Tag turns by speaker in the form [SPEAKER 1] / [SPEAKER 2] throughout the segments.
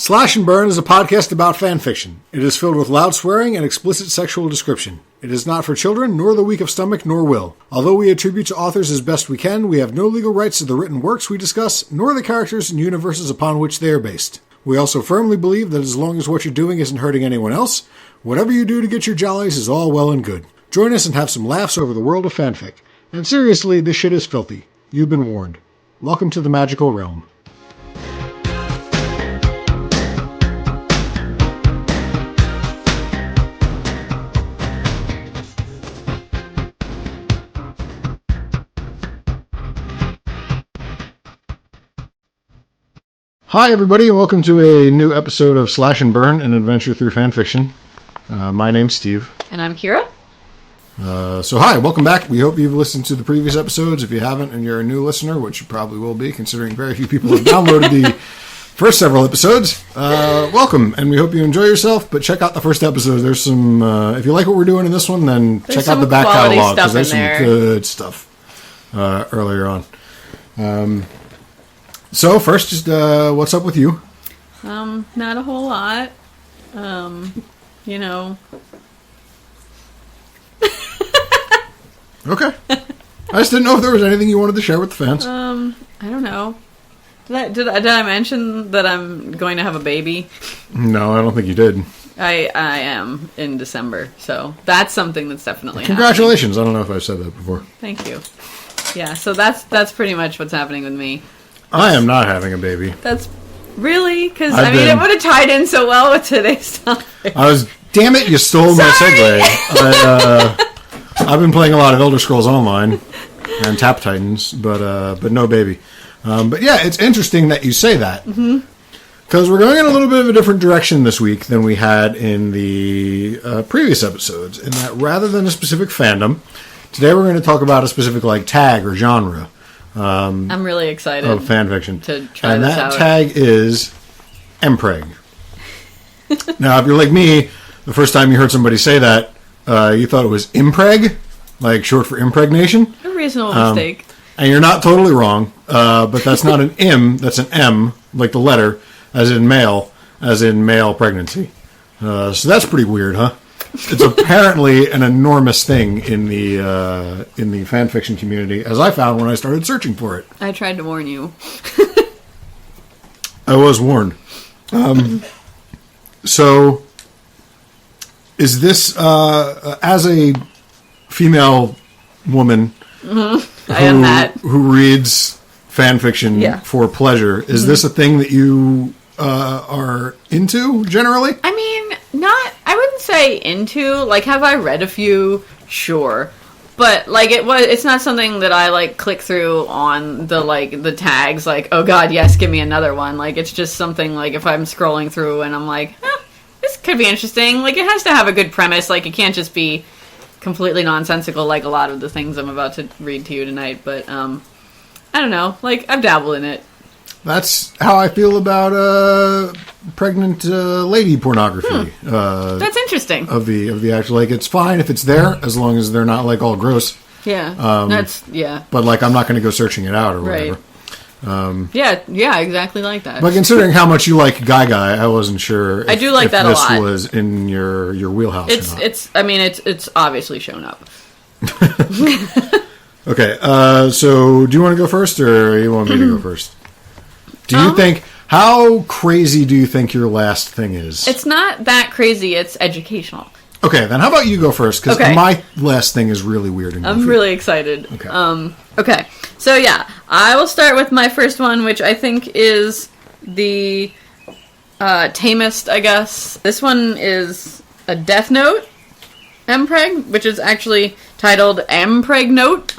[SPEAKER 1] Slash and Burn is a podcast about fanfiction. It is filled with loud swearing and explicit sexual description. It is not for children, nor the weak of stomach, nor will. Although we attribute to authors as best we can, we have no legal rights to the written works we discuss, nor the characters and universes upon which they are based. We also firmly believe that as long as what you're doing isn't hurting anyone else, whatever you do to get your jollies is all well and good. Join us and have some laughs over the world of fanfic. And seriously, this shit is filthy. You've been warned. Welcome to the magical realm. Hi, everybody, and welcome to a new episode of Slash and Burn, an adventure through fanfiction. My name's Steve.
[SPEAKER 2] And I'm Kira.
[SPEAKER 1] So hi, welcome back. We hope you've listened to the previous episodes. If you haven't and you're a new listener, which you probably will be, considering very few people have downloaded the first several episodes, welcome, and we hope you enjoy yourself, but check out the first episode. There's some, if you like what we're doing in this one, then check out the back catalog, because there's some good stuff earlier on. So first, just what's up with you?
[SPEAKER 2] Not a whole lot. You know.
[SPEAKER 1] Okay. I just didn't know if there was anything you wanted to share with the fans.
[SPEAKER 2] I don't know. Did I mention that I'm going to have a baby?
[SPEAKER 1] No, I don't think you did.
[SPEAKER 2] I am in December, so that's something that's definitely
[SPEAKER 1] Congratulations. Happening. I don't know if I've said that before.
[SPEAKER 2] Thank you. Yeah, so that's pretty much what's happening with me.
[SPEAKER 1] I am not having a baby.
[SPEAKER 2] That's really? Because, I mean, it would have tied in so well with today's topic.
[SPEAKER 1] Damn it, you stole my segue. I've been playing a lot of Elder Scrolls Online and Tap Titans, but no baby. But yeah, it's interesting that you say that. Because we're going in a little bit of a different direction this week than we had in the previous episodes, in that rather than a specific fandom, today we're going to talk about a specific tag or genre.
[SPEAKER 2] I'm really excited
[SPEAKER 1] of fanfiction
[SPEAKER 2] to try this out.
[SPEAKER 1] And that tag is MPreg. Now, if you're like me, the first time you heard somebody say that, you thought it was impreg, like short for impregnation.
[SPEAKER 2] A reasonable mistake.
[SPEAKER 1] And you're not totally wrong, but that's not an M, that's an M, like the letter, as in male pregnancy. So that's pretty weird, huh? It's apparently an enormous thing in the fanfiction community, as I found when I started searching for it.
[SPEAKER 2] I tried to warn you.
[SPEAKER 1] I was warned. So, is this as a female woman
[SPEAKER 2] I am that
[SPEAKER 1] who reads fanfiction for pleasure? Is this a thing that you are into generally?
[SPEAKER 2] I mean, I wouldn't say into, have I read a few? Sure. But, it's not something that I, click through on the tags, oh god, yes, give me another one. It's just something, if I'm scrolling through and I'm this could be interesting. It has to have a good premise. It can't just be completely nonsensical like a lot of the things I'm about to read to you tonight. But, I don't know. I've dabbled in it.
[SPEAKER 1] That's how I feel about pregnant lady pornography.
[SPEAKER 2] That's interesting.
[SPEAKER 1] Of the actual, it's fine if it's there as long as they're not all gross.
[SPEAKER 2] Yeah,
[SPEAKER 1] But I'm not going to go searching it out or whatever.
[SPEAKER 2] Yeah, exactly like that.
[SPEAKER 1] But considering how much you like Guy, I wasn't sure.
[SPEAKER 2] I do like that a lot.
[SPEAKER 1] This was in your wheelhouse.
[SPEAKER 2] It's obviously shown up.
[SPEAKER 1] Okay, so do you want to go first, or you want me to go first? Do you think, how crazy do you think your last thing is?
[SPEAKER 2] It's not that crazy, it's educational.
[SPEAKER 1] Okay, then how about you go first, because my last thing is really weird and goofy.
[SPEAKER 2] I'm really excited.
[SPEAKER 1] Okay.
[SPEAKER 2] Okay, so yeah, I will start with my first one, which I think is the tamest, I guess. This one is a Death Note MPreg, which is actually titled MPreg Note.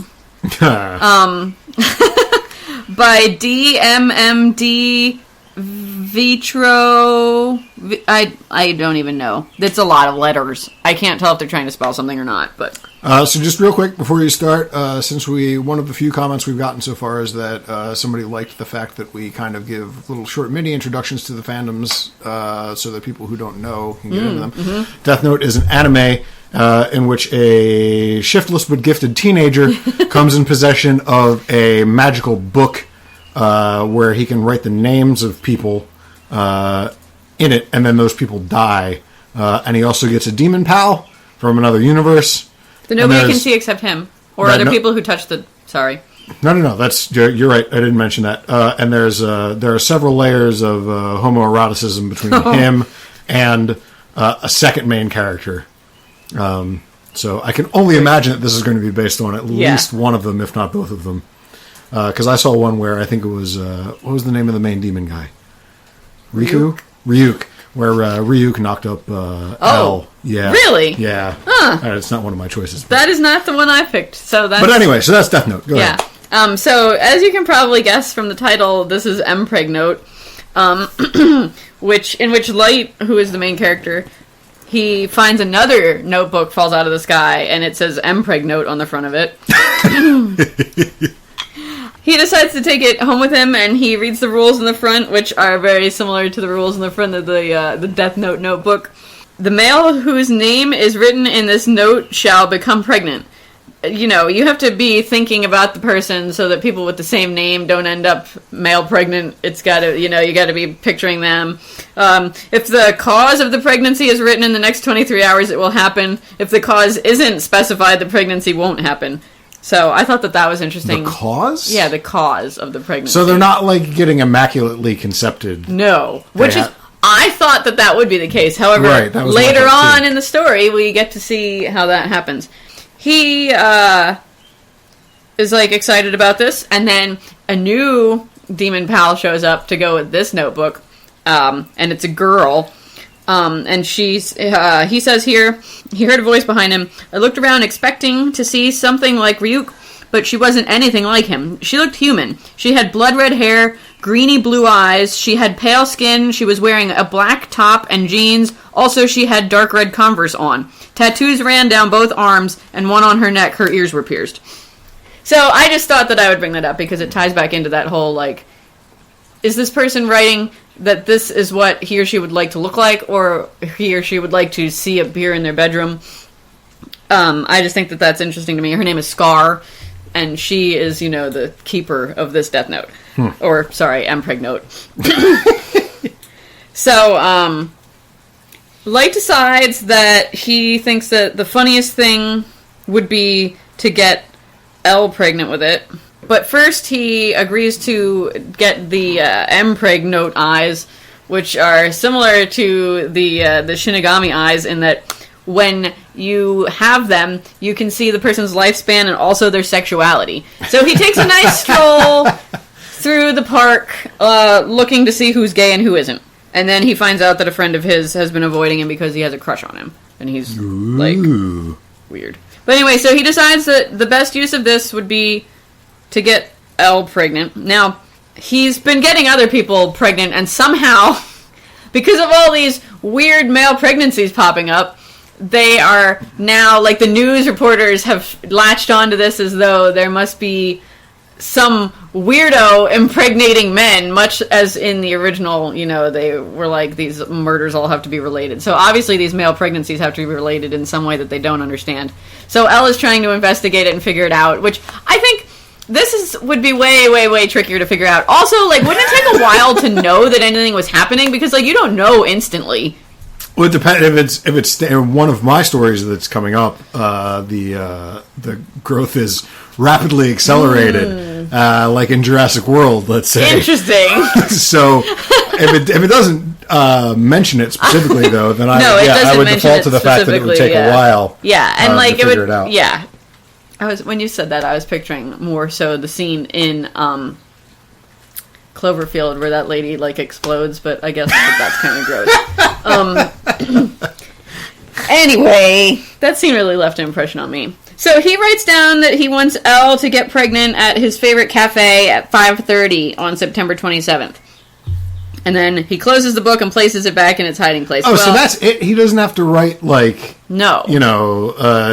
[SPEAKER 2] By DMMD Vitro. I don't even know. It's a lot of letters. I can't tell if they're trying to spell something or not. But
[SPEAKER 1] so just real quick before you start, since one of the few comments we've gotten so far is that somebody liked the fact that we kind of give little short mini introductions to the fandoms, so that people who don't know can get into them. Mm-hmm. Death Note is an anime in which a shiftless but gifted teenager comes in possession of a magical book where he can write the names of people in it, and then those people die. And he also gets a demon pal from another universe.
[SPEAKER 2] That nobody can see except him. Or other people who touch the... Sorry.
[SPEAKER 1] No. You're right. I didn't mention that. And there are several layers of homoeroticism between him and a second main character. So I can only imagine that this is going to be based on at least one of them, if not both of them. Because I saw one where I think it was... what was the name of the main demon guy? Ryuk? Ryuk. Where Ryuk knocked up L. Yeah.
[SPEAKER 2] Really?
[SPEAKER 1] Yeah.
[SPEAKER 2] Huh.
[SPEAKER 1] It's not one of my choices.
[SPEAKER 2] That is not the one I picked. But
[SPEAKER 1] anyway, so that's Death Note. Go ahead.
[SPEAKER 2] So as you can probably guess from the title, this is MPreg Note, in which Light, who is the main character, he finds another notebook falls out of the sky, and it says MPreg Note on the front of it. He decides to take it home with him, and he reads the rules in the front, which are very similar to the rules in the front of the Death Note notebook. The male whose name is written in this note shall become pregnant. You know, you have to be thinking about the person so that people with the same name don't end up male pregnant. It's got to, you got to be picturing them. If the cause of the pregnancy is written in the next 23 hours, it will happen. If the cause isn't specified, the pregnancy won't happen. So I thought that was interesting.
[SPEAKER 1] The cause?
[SPEAKER 2] Yeah, the cause of the pregnancy.
[SPEAKER 1] So they're not, like, getting immaculately concepted.
[SPEAKER 2] No. I thought that would be the case. However, later on in the story, we get to see how that happens. He is, like, excited about this, and then a new demon pal shows up to go with this notebook, and it's a girl. And he says here, he heard a voice behind him. I looked around expecting to see something like Ryuk, but she wasn't anything like him. She looked human. She had blood red hair, greeny blue eyes. She had pale skin. She was wearing a black top and jeans. Also, she had dark red Converse on. Tattoos ran down both arms, and one on her neck. Her ears were pierced. So I just thought that I would bring that up because it ties back into that whole, like, is this person writing that this is what he or she would like to look like, or he or she would like to see appear in their bedroom? I just think that that's interesting to me. Her name is Scar, and she is, the keeper of this Death Note. Or, sorry, MPreg Note. So, Light decides that he thinks that the funniest thing would be to get L pregnant with it. But first, he agrees to get the MPreg Note eyes, which are similar to the Shinigami eyes in that when you have them, you can see the person's lifespan and also their sexuality. So he takes a nice stroll through the park, looking to see who's gay and who isn't. And then he finds out that a friend of his has been avoiding him because he has a crush on him. And he's, weird. But anyway, so he decides that the best use of this would be to get Elle pregnant. Now, he's been getting other people pregnant, and somehow, because of all these weird male pregnancies popping up, they are now, like, the news reporters have latched onto this as though there must be some weirdo impregnating men, much as in the original, they were like, these murders all have to be related. So obviously these male pregnancies have to be related in some way that they don't understand. So Elle is trying to investigate it and figure it out, which I think would be way, way, way trickier to figure out. Also, like, wouldn't it take a while to know that anything was happening? Because, like, you don't know instantly.
[SPEAKER 1] Well, it depends if it's one of my stories that's coming up. The growth is rapidly accelerated, like in Jurassic World, let's say.
[SPEAKER 2] Interesting.
[SPEAKER 1] So, if it doesn't mention it specifically, though, then I would default to the fact that it would take a while.
[SPEAKER 2] Yeah, and like
[SPEAKER 1] to figure it out.
[SPEAKER 2] Yeah. When you said that, I was picturing more so the scene in Cloverfield where that lady, like, explodes, but I guess that's kind of gross. Anyway, that scene really left an impression on me. So he writes down that he wants Elle to get pregnant at his favorite cafe at 5:30 on September 27th. And then he closes the book and places it back in its hiding place.
[SPEAKER 1] Oh, so that's it? He doesn't have to write, like...
[SPEAKER 2] No.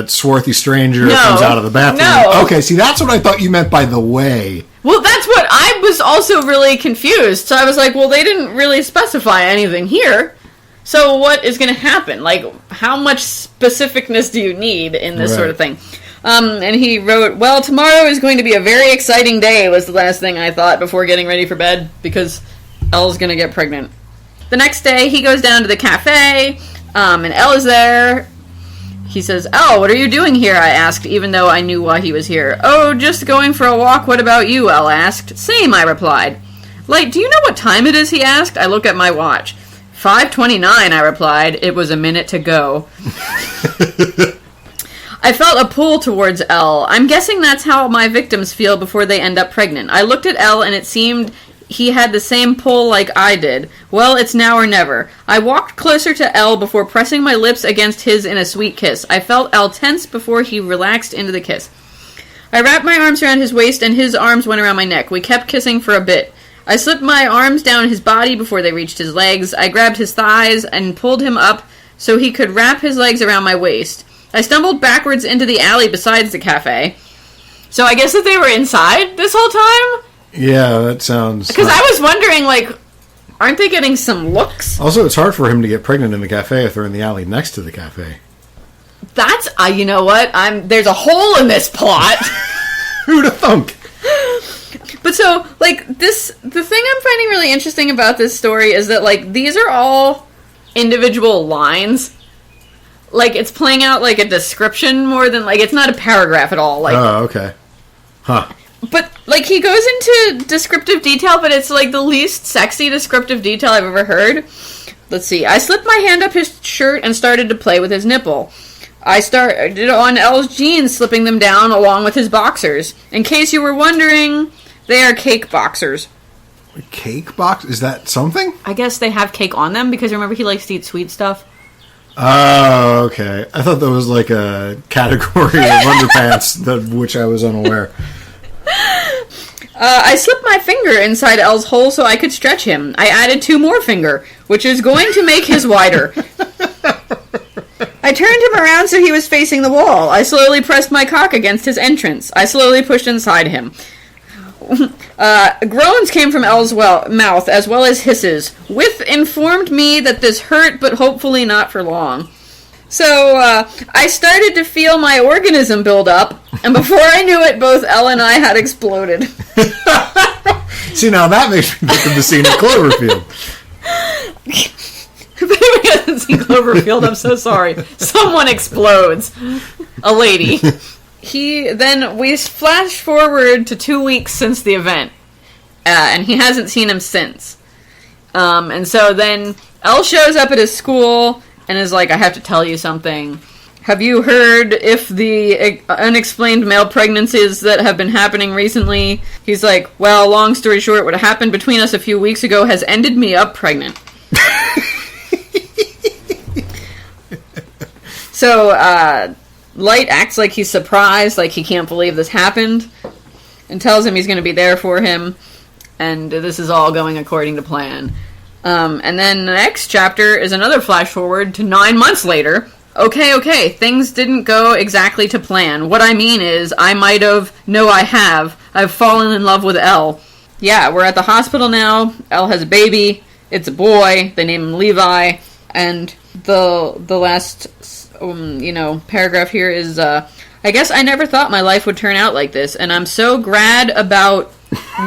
[SPEAKER 1] Swarthy stranger comes out of the bathroom.
[SPEAKER 2] No.
[SPEAKER 1] Okay, see, that's what I thought you meant by the way.
[SPEAKER 2] Well, that's what I was also really confused. So I was like, well, they didn't really specify anything here. So what is going to happen? Like, how much specificness do you need in this sort of thing? And he wrote, well, tomorrow is going to be a very exciting day, was the last thing I thought before getting ready for bed, because Elle's going to get pregnant. The next day, he goes down to the cafe, and Elle is there. He says, "Elle, what are you doing here?" I asked, even though I knew why he was here. "Oh, just going for a walk. What about you?" Elle asked. "Same," I replied. "Light, do you know what time it is?" he asked. I look at my watch. 5:29, I replied. It was a minute to go. I felt a pull towards Elle. I'm guessing that's how my victims feel before they end up pregnant. I looked at Elle, and it seemed he had the same pull like I did. Well, it's now or never. I walked closer to Elle before pressing my lips against his in a sweet kiss. I felt Elle tense before he relaxed into the kiss. I wrapped my arms around his waist, and his arms went around my neck. We kept kissing for a bit. I slipped my arms down his body before they reached his legs. I grabbed his thighs and pulled him up so he could wrap his legs around my waist. I stumbled backwards into the alley besides the cafe. So I guess that they were inside this whole time?
[SPEAKER 1] Yeah, that sounds...
[SPEAKER 2] Because I was wondering, like, aren't they getting some looks?
[SPEAKER 1] Also, it's hard for him to get pregnant in the cafe if they're in the alley next to the cafe.
[SPEAKER 2] That's, you know what? There's a hole in this plot.
[SPEAKER 1] Who'd have thunk?
[SPEAKER 2] But so, like, the thing I'm finding really interesting about this story is that, like, these are all individual lines. Like, it's playing out like a description more than, like, it's not a paragraph at all. Like,
[SPEAKER 1] oh, okay. Huh.
[SPEAKER 2] But, like, he goes into descriptive detail, but it's, like, the least sexy descriptive detail I've ever heard. Let's see. I slipped my hand up his shirt and started to play with his nipple. I started on Elle's jeans, slipping them down along with his boxers. In case you were wondering, they are cake boxers.
[SPEAKER 1] A cake box? Is that something?
[SPEAKER 2] I guess they have cake on them, because remember he likes to eat sweet stuff?
[SPEAKER 1] Oh, okay. I thought that was like a category of underpants, which I was unaware.
[SPEAKER 2] I slipped my finger inside Elle's hole so I could stretch him. I added 2 more finger, which is going to make his wider. I turned him around so he was facing the wall. I slowly pressed my cock against his entrance. I slowly pushed inside him. Groans came from Elle's mouth, as well as hisses. With informed me that this hurt, but hopefully not for long. So, I started to feel my organism build up, and before I knew it, both Elle and I had exploded.
[SPEAKER 1] See, now that makes me think of the scene in Cloverfield.
[SPEAKER 2] If anybody hasn't seen Cloverfield, I'm so sorry. Someone explodes. A lady. We flash forward to 2 weeks since the event, and he hasn't seen him since. And so then Elle shows up at his school and is like, I have to tell you something. Have you heard if the unexplained male pregnancies that have been happening recently? He's like, well, long story short, what happened between us a few weeks ago has ended me up pregnant. So, Light acts like he's surprised, like he can't believe this happened, and tells him he's going to be there for him, and this is all going according to plan. And then the next chapter is another flash forward to 9 months later. Okay, things didn't go exactly to plan. What I mean is, I've fallen in love with Elle. Yeah, we're at the hospital now. Elle has a baby. It's a boy. They name him Levi. And the last, paragraph here is, I guess I never thought my life would turn out like this, and I'm so glad about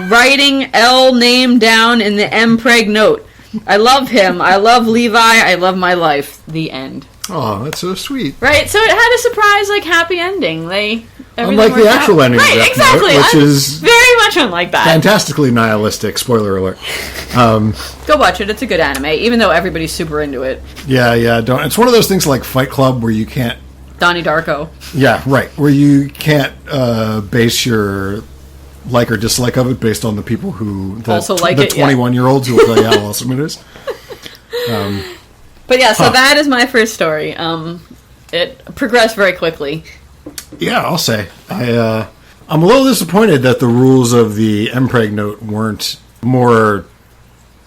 [SPEAKER 2] writing Elle name down in the MPreg note. I love him. I love Levi. I love my life. The end.
[SPEAKER 1] Oh, that's so sweet.
[SPEAKER 2] Right, so it had a surprise, happy ending.
[SPEAKER 1] Unlike the actual ending,
[SPEAKER 2] right? Exactly,
[SPEAKER 1] note, which is
[SPEAKER 2] very much unlike that.
[SPEAKER 1] Fantastically nihilistic. Spoiler alert.
[SPEAKER 2] Go watch it. It's a good anime, even though everybody's super into it.
[SPEAKER 1] Yeah. Don't. It's one of those things like Fight Club where you can't.
[SPEAKER 2] Donnie Darko.
[SPEAKER 1] Yeah, right. Where you can't base your like or dislike of it based on the people who
[SPEAKER 2] also like
[SPEAKER 1] the
[SPEAKER 2] it.
[SPEAKER 1] 21-year-olds who will tell you how awesome it is.
[SPEAKER 2] But yeah, so that is my first story. It progressed very quickly.
[SPEAKER 1] Yeah, I'll say. I'm a little disappointed that the rules of the MPreg note weren't more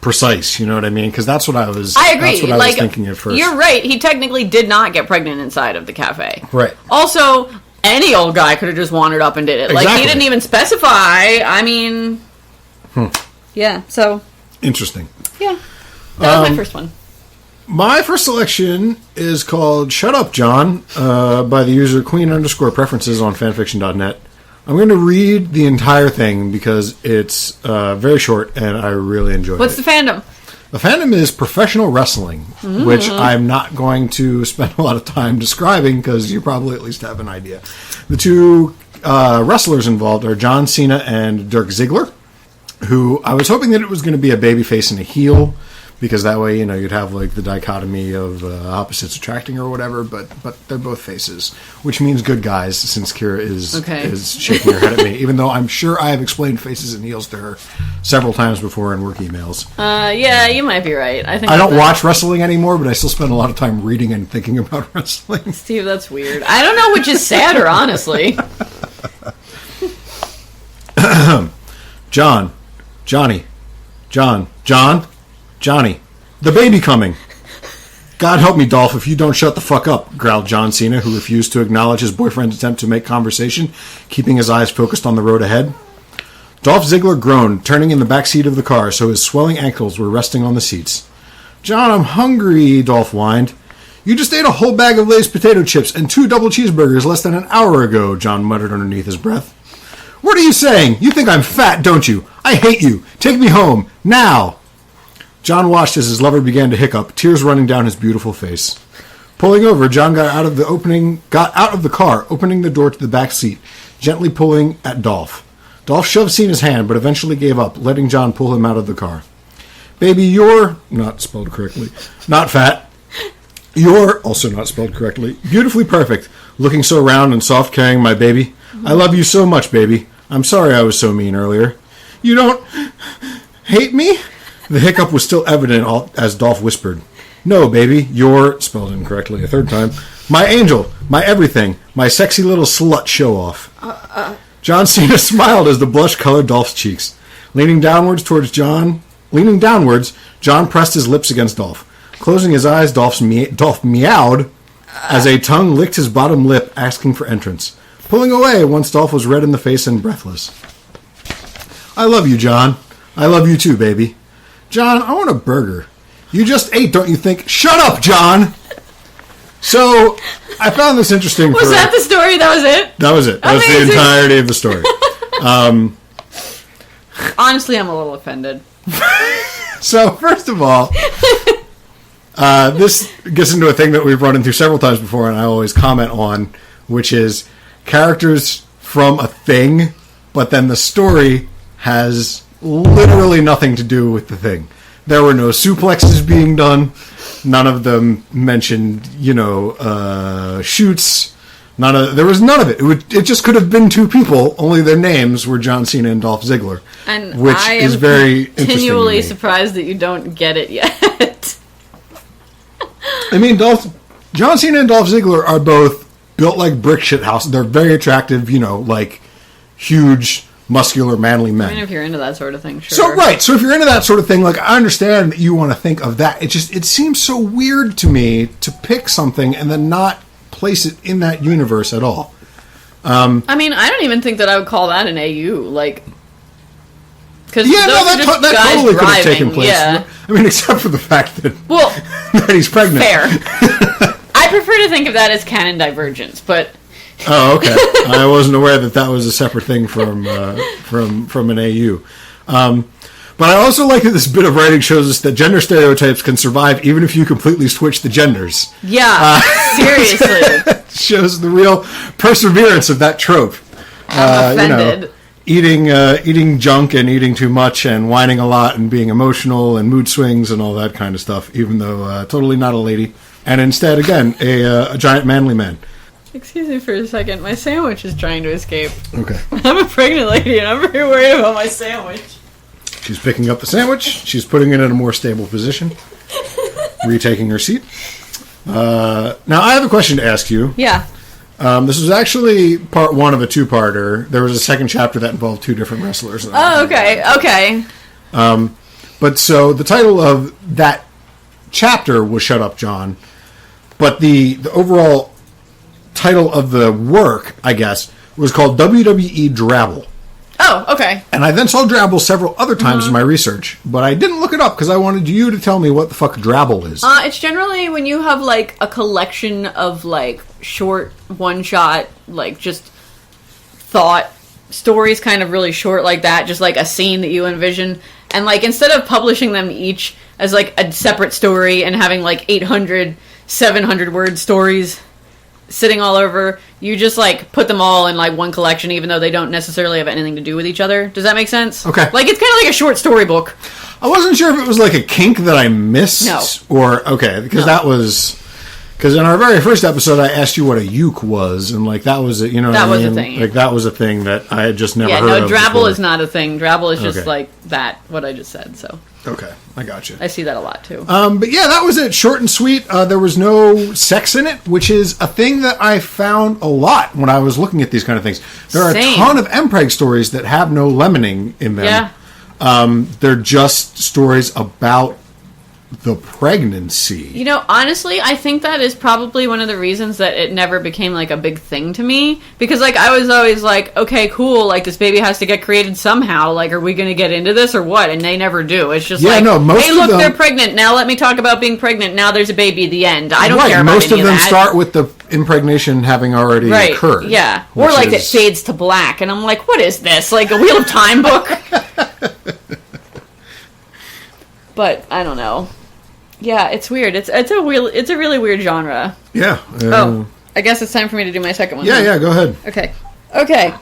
[SPEAKER 1] precise, you know what I mean? Because that's what I was
[SPEAKER 2] agree.
[SPEAKER 1] That's what I was thinking at first.
[SPEAKER 2] You're right. He technically did not get pregnant inside of the cafe.
[SPEAKER 1] Right.
[SPEAKER 2] Also, any old guy could have just wandered up and did it.
[SPEAKER 1] Exactly.
[SPEAKER 2] Like, he didn't even specify. I mean... Yeah, so...
[SPEAKER 1] Interesting.
[SPEAKER 2] Yeah. That was my first one.
[SPEAKER 1] My first selection is called Shut Up, John, by the user queen_preferences on fanfiction.net. I'm going to read the entire thing because it's very short and I really enjoyed it.
[SPEAKER 2] What's the fandom?
[SPEAKER 1] The fandom is professional wrestling, which I'm not going to spend a lot of time describing because you probably at least have an idea. The two wrestlers involved are John Cena and Dirk Ziggler, who I was hoping that it was going to be a babyface and a heel, because that way, you'd have like the dichotomy of opposites attracting or whatever, but they're both faces, which means good guys, since Kira is shaking her head at me, even though I'm sure I have explained faces and heels to her several times before in work emails.
[SPEAKER 2] Yeah, you might be right. I
[SPEAKER 1] don't watch wrestling anymore, but I still spend a lot of time reading and thinking about wrestling.
[SPEAKER 2] Steve, that's weird. I don't know which is sadder, honestly.
[SPEAKER 1] Johnny, the baby coming. God help me, Dolph, if you don't shut the fuck up, growled John Cena, who refused to acknowledge his boyfriend's attempt to make conversation, keeping his eyes focused on the road ahead. Dolph Ziggler groaned, turning in the back seat of the car so his swelling ankles were resting on the seats. John, I'm hungry, Dolph whined. You just ate a whole bag of Lay's potato chips and 2 double cheeseburgers less than an hour ago, John muttered underneath his breath. What are you saying? You think I'm fat, don't you? I hate you. Take me home. Now. John watched as his lover began to hiccup, tears running down his beautiful face. Pulling over, John got out of the car, opening the door to the back seat, gently pulling at Dolph. Dolph shoved Cena's hand, but eventually gave up, letting John pull him out of the car. Baby, you're, not spelled correctly, not fat. You're, also not spelled correctly, beautifully perfect, looking so round and soft carrying my baby. I love you so much, baby. I'm sorry I was so mean earlier. You don't hate me? The hiccup was still evident as Dolph whispered. No, baby, you're, spelled incorrectly a third time, my angel, my everything, my sexy little slut show-off. John Cena smiled as the blush colored Dolph's cheeks. Leaning downwards, John pressed his lips against Dolph. Closing his eyes, Dolph meowed as a tongue licked his bottom lip, asking for entrance. Pulling away once Dolph was red in the face and breathless. I love you, John. I love you too, baby. John, I want a burger. You just ate, don't you think? Shut up, John! So, I found this interesting.
[SPEAKER 2] Was that the story? That was it?
[SPEAKER 1] That was it. That was the entirety of the story.
[SPEAKER 2] Honestly, I'm a little offended.
[SPEAKER 1] So, first of all, this gets into a thing that we've run into several times before, and I always comment on, which is characters from a thing, but then the story has literally nothing to do with the thing. There were no suplexes being done. None of them mentioned, shoots. There was none of it. It just could have been 2 people. Only their names were John Cena and Dolph Ziggler, which is very
[SPEAKER 2] continually surprised that you don't get it yet.
[SPEAKER 1] I mean, John Cena and Dolph Ziggler are both built like brick shit houses. They're very attractive, like huge, muscular, manly men.
[SPEAKER 2] I mean, if you're into that sort of thing, sure.
[SPEAKER 1] So if you're into that sort of thing, I understand that you want to think of that. It seems so weird to me to pick something and then not place it in that universe at all.
[SPEAKER 2] I mean, I don't even think that I would call that an AU, because
[SPEAKER 1] that totally could have taken place.
[SPEAKER 2] Yeah.
[SPEAKER 1] I mean, except for the fact that that he's pregnant.
[SPEAKER 2] Fair. I prefer to think of that as canon divergence, but.
[SPEAKER 1] Oh, okay. I wasn't aware that was a separate thing from an AU. But I also like that this bit of writing shows us that gender stereotypes can survive even if you completely switch the genders.
[SPEAKER 2] Yeah, seriously.
[SPEAKER 1] Shows the real perseverance of that trope.
[SPEAKER 2] I'm offended.
[SPEAKER 1] Eating junk and eating too much and whining a lot and being emotional and mood swings and all that kind of stuff, even though totally not a lady. And instead, again, a giant manly man.
[SPEAKER 2] Excuse me for a second. My sandwich is trying to escape.
[SPEAKER 1] Okay.
[SPEAKER 2] I'm a pregnant lady, and I'm very worried about my sandwich.
[SPEAKER 1] She's picking up the sandwich. She's putting it in a more stable position. Retaking her seat. Now, I have a question to ask you.
[SPEAKER 2] Yeah.
[SPEAKER 1] This was actually part 1 of a 2-parter. There was a second chapter that involved 2 different wrestlers.
[SPEAKER 2] Oh, okay.
[SPEAKER 1] But so the title of that chapter was Shut Up, John. But the overall title of the work, I guess, was called WWE Drabble.
[SPEAKER 2] Oh, okay.
[SPEAKER 1] And I then saw Drabble several other times in my research, but I didn't look it up because I wanted you to tell me what the fuck Drabble is.
[SPEAKER 2] It's generally when you have, a collection of, short, one-shot, just thought stories, kind of really short like that, just, a scene that you envision, And, like, instead of publishing them each as, like, a separate story and having, like, 800, 700-word stories sitting all over, you just, like, put them all in, like, one collection, even though they don't necessarily have anything to do with each other. Does that make sense?
[SPEAKER 1] Okay.
[SPEAKER 2] Like, it's kind of like a short story book.
[SPEAKER 1] I wasn't sure if it was, like, a kink that I missed.
[SPEAKER 2] No.
[SPEAKER 1] Or, okay, because that was... Because in our very first episode, I asked you what a uke was, and, like, that was, you know what I mean?
[SPEAKER 2] That was a thing.
[SPEAKER 1] Like, that was a thing that I had just never heard of.
[SPEAKER 2] Yeah, no, drabble
[SPEAKER 1] before.
[SPEAKER 2] is not a thing. Drabble is just,
[SPEAKER 1] Okay.
[SPEAKER 2] like, that, what I just said, so.
[SPEAKER 1] Okay, I got you.
[SPEAKER 2] I see that a lot, too.
[SPEAKER 1] But yeah, that was it. Short and sweet. There was no sex in it, which is a thing that I found a lot when I was looking at these kind of things. There are
[SPEAKER 2] Same.
[SPEAKER 1] a ton of MPreg stories that have no lemoning in them.
[SPEAKER 2] Yeah.
[SPEAKER 1] They're just stories about the pregnancy.
[SPEAKER 2] You know, honestly, I think that is probably one of the reasons that it never became, like, a big thing to me. Because, like, I was always like, okay, cool, like, this baby has to get created somehow. Like, are we going to get into this or what? And they never do. It's just
[SPEAKER 1] Yeah,
[SPEAKER 2] like,
[SPEAKER 1] no, most
[SPEAKER 2] hey,
[SPEAKER 1] of
[SPEAKER 2] look,
[SPEAKER 1] them-
[SPEAKER 2] they're pregnant. Now let me talk about being pregnant. Now there's a baby at the end. I don't care about
[SPEAKER 1] most
[SPEAKER 2] any
[SPEAKER 1] of them
[SPEAKER 2] that.
[SPEAKER 1] start with the impregnation having already occurred.
[SPEAKER 2] Yeah. Or,
[SPEAKER 1] which
[SPEAKER 2] like, it
[SPEAKER 1] is-
[SPEAKER 2] fades to black. And I'm like, what is this? Like, a Wheel of Time book? But, I don't know. Yeah, it's weird. It's a really weird genre.
[SPEAKER 1] Yeah.
[SPEAKER 2] Oh, I guess it's time for me to do my second one.
[SPEAKER 1] Yeah, go ahead.
[SPEAKER 2] Okay.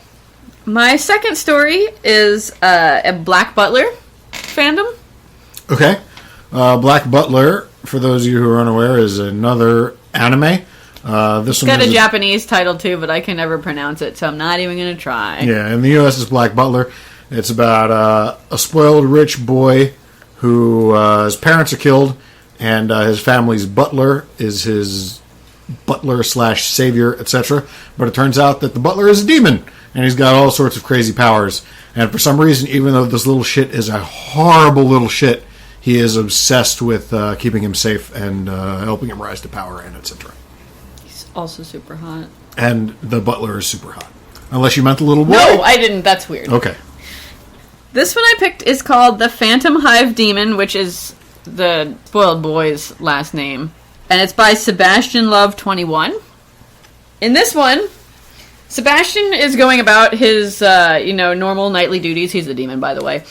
[SPEAKER 2] My second story is a Black Butler fandom.
[SPEAKER 1] Okay. Black Butler, for those of you who are unaware, is another anime. This
[SPEAKER 2] It's
[SPEAKER 1] one
[SPEAKER 2] got a
[SPEAKER 1] is
[SPEAKER 2] Japanese title too, but I can never pronounce it, so I'm not even going to try.
[SPEAKER 1] Yeah, in the U.S. it's Black Butler. It's about a spoiled rich boy who his parents are killed, and his family's butler is his butler / savior, etc. But it turns out that the butler is a demon, and he's got all sorts of crazy powers. And for some reason, even though this little shit is a horrible little shit, he is obsessed with keeping him safe and helping him rise to power, and etc.
[SPEAKER 2] He's also super hot.
[SPEAKER 1] And the butler is super hot. Unless you meant the little boy.
[SPEAKER 2] No, I didn't. That's weird.
[SPEAKER 1] Okay.
[SPEAKER 2] This one I picked is called The Phantom Hive Demon, which is the spoiled boy's last name. And it's by Sebastian Love 21. In this one, Sebastian is going about his, normal nightly duties. He's a demon, by the way.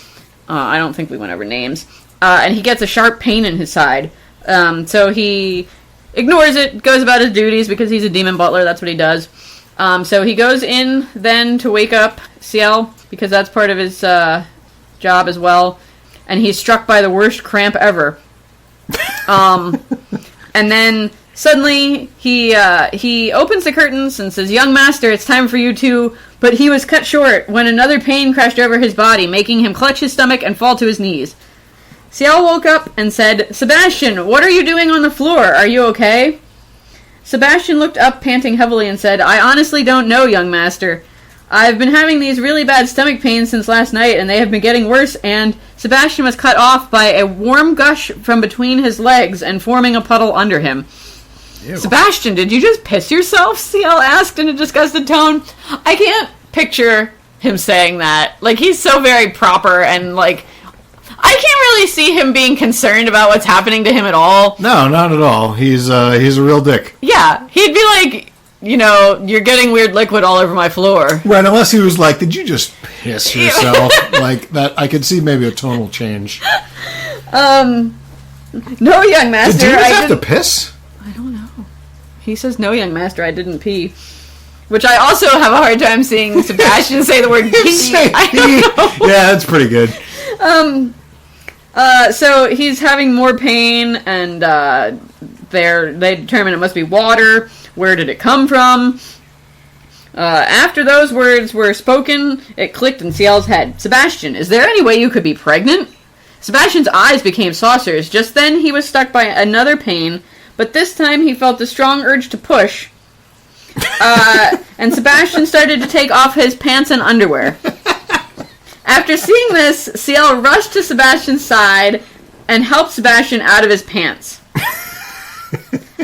[SPEAKER 2] I don't think we went over names. And he gets a sharp pain in his side. So he ignores it, goes about his duties because he's a demon butler. That's what he does. So he goes in then to wake up Ciel, because that's part of his job as well. And he's struck by the worst cramp ever. And then suddenly he opens the curtains and says, "Young master, it's time for you too." But he was cut short when another pain crashed over his body, making him clutch his stomach and fall to his knees. Ciel woke up and said, "Sebastian, what are you doing on the floor? Are you okay?" Sebastian looked up, panting heavily, and said, "I honestly don't know, young master. I've been having these really bad stomach pains since last night, and they have been getting worse," and Sebastian was cut off by a warm gush from between his legs and forming a puddle under him.
[SPEAKER 1] Ew.
[SPEAKER 2] "Sebastian, did you just piss yourself?" Ciel asked in a disgusted tone. I can't picture him saying that. Like, he's so very proper, and, like, I can't really see him being concerned about what's happening to him at all.
[SPEAKER 1] No, not at all. He's a real dick.
[SPEAKER 2] Yeah, he'd be like, you're getting weird liquid all over my floor.
[SPEAKER 1] Right, unless he was like, "Did you just piss yourself?" Like that, I could see maybe a tonal change.
[SPEAKER 2] No, young master.
[SPEAKER 1] Did demons
[SPEAKER 2] I
[SPEAKER 1] have to
[SPEAKER 2] didn't-
[SPEAKER 1] piss?
[SPEAKER 2] I don't know. He says, "No, young master, I didn't pee." Which I also have a hard time seeing Sebastian say the word pee. I don't know.
[SPEAKER 1] Yeah, that's pretty good.
[SPEAKER 2] So he's having more pain, and they determine it must be water. Where did it come from? After those words were spoken, it clicked in Ciel's head. "Sebastian, is there any way you could be pregnant?" Sebastian's eyes became saucers. Just then he was struck by another pain, but this time he felt a strong urge to push. And Sebastian started to take off his pants and underwear. After seeing this, Ciel rushed to Sebastian's side and helped Sebastian out of his pants.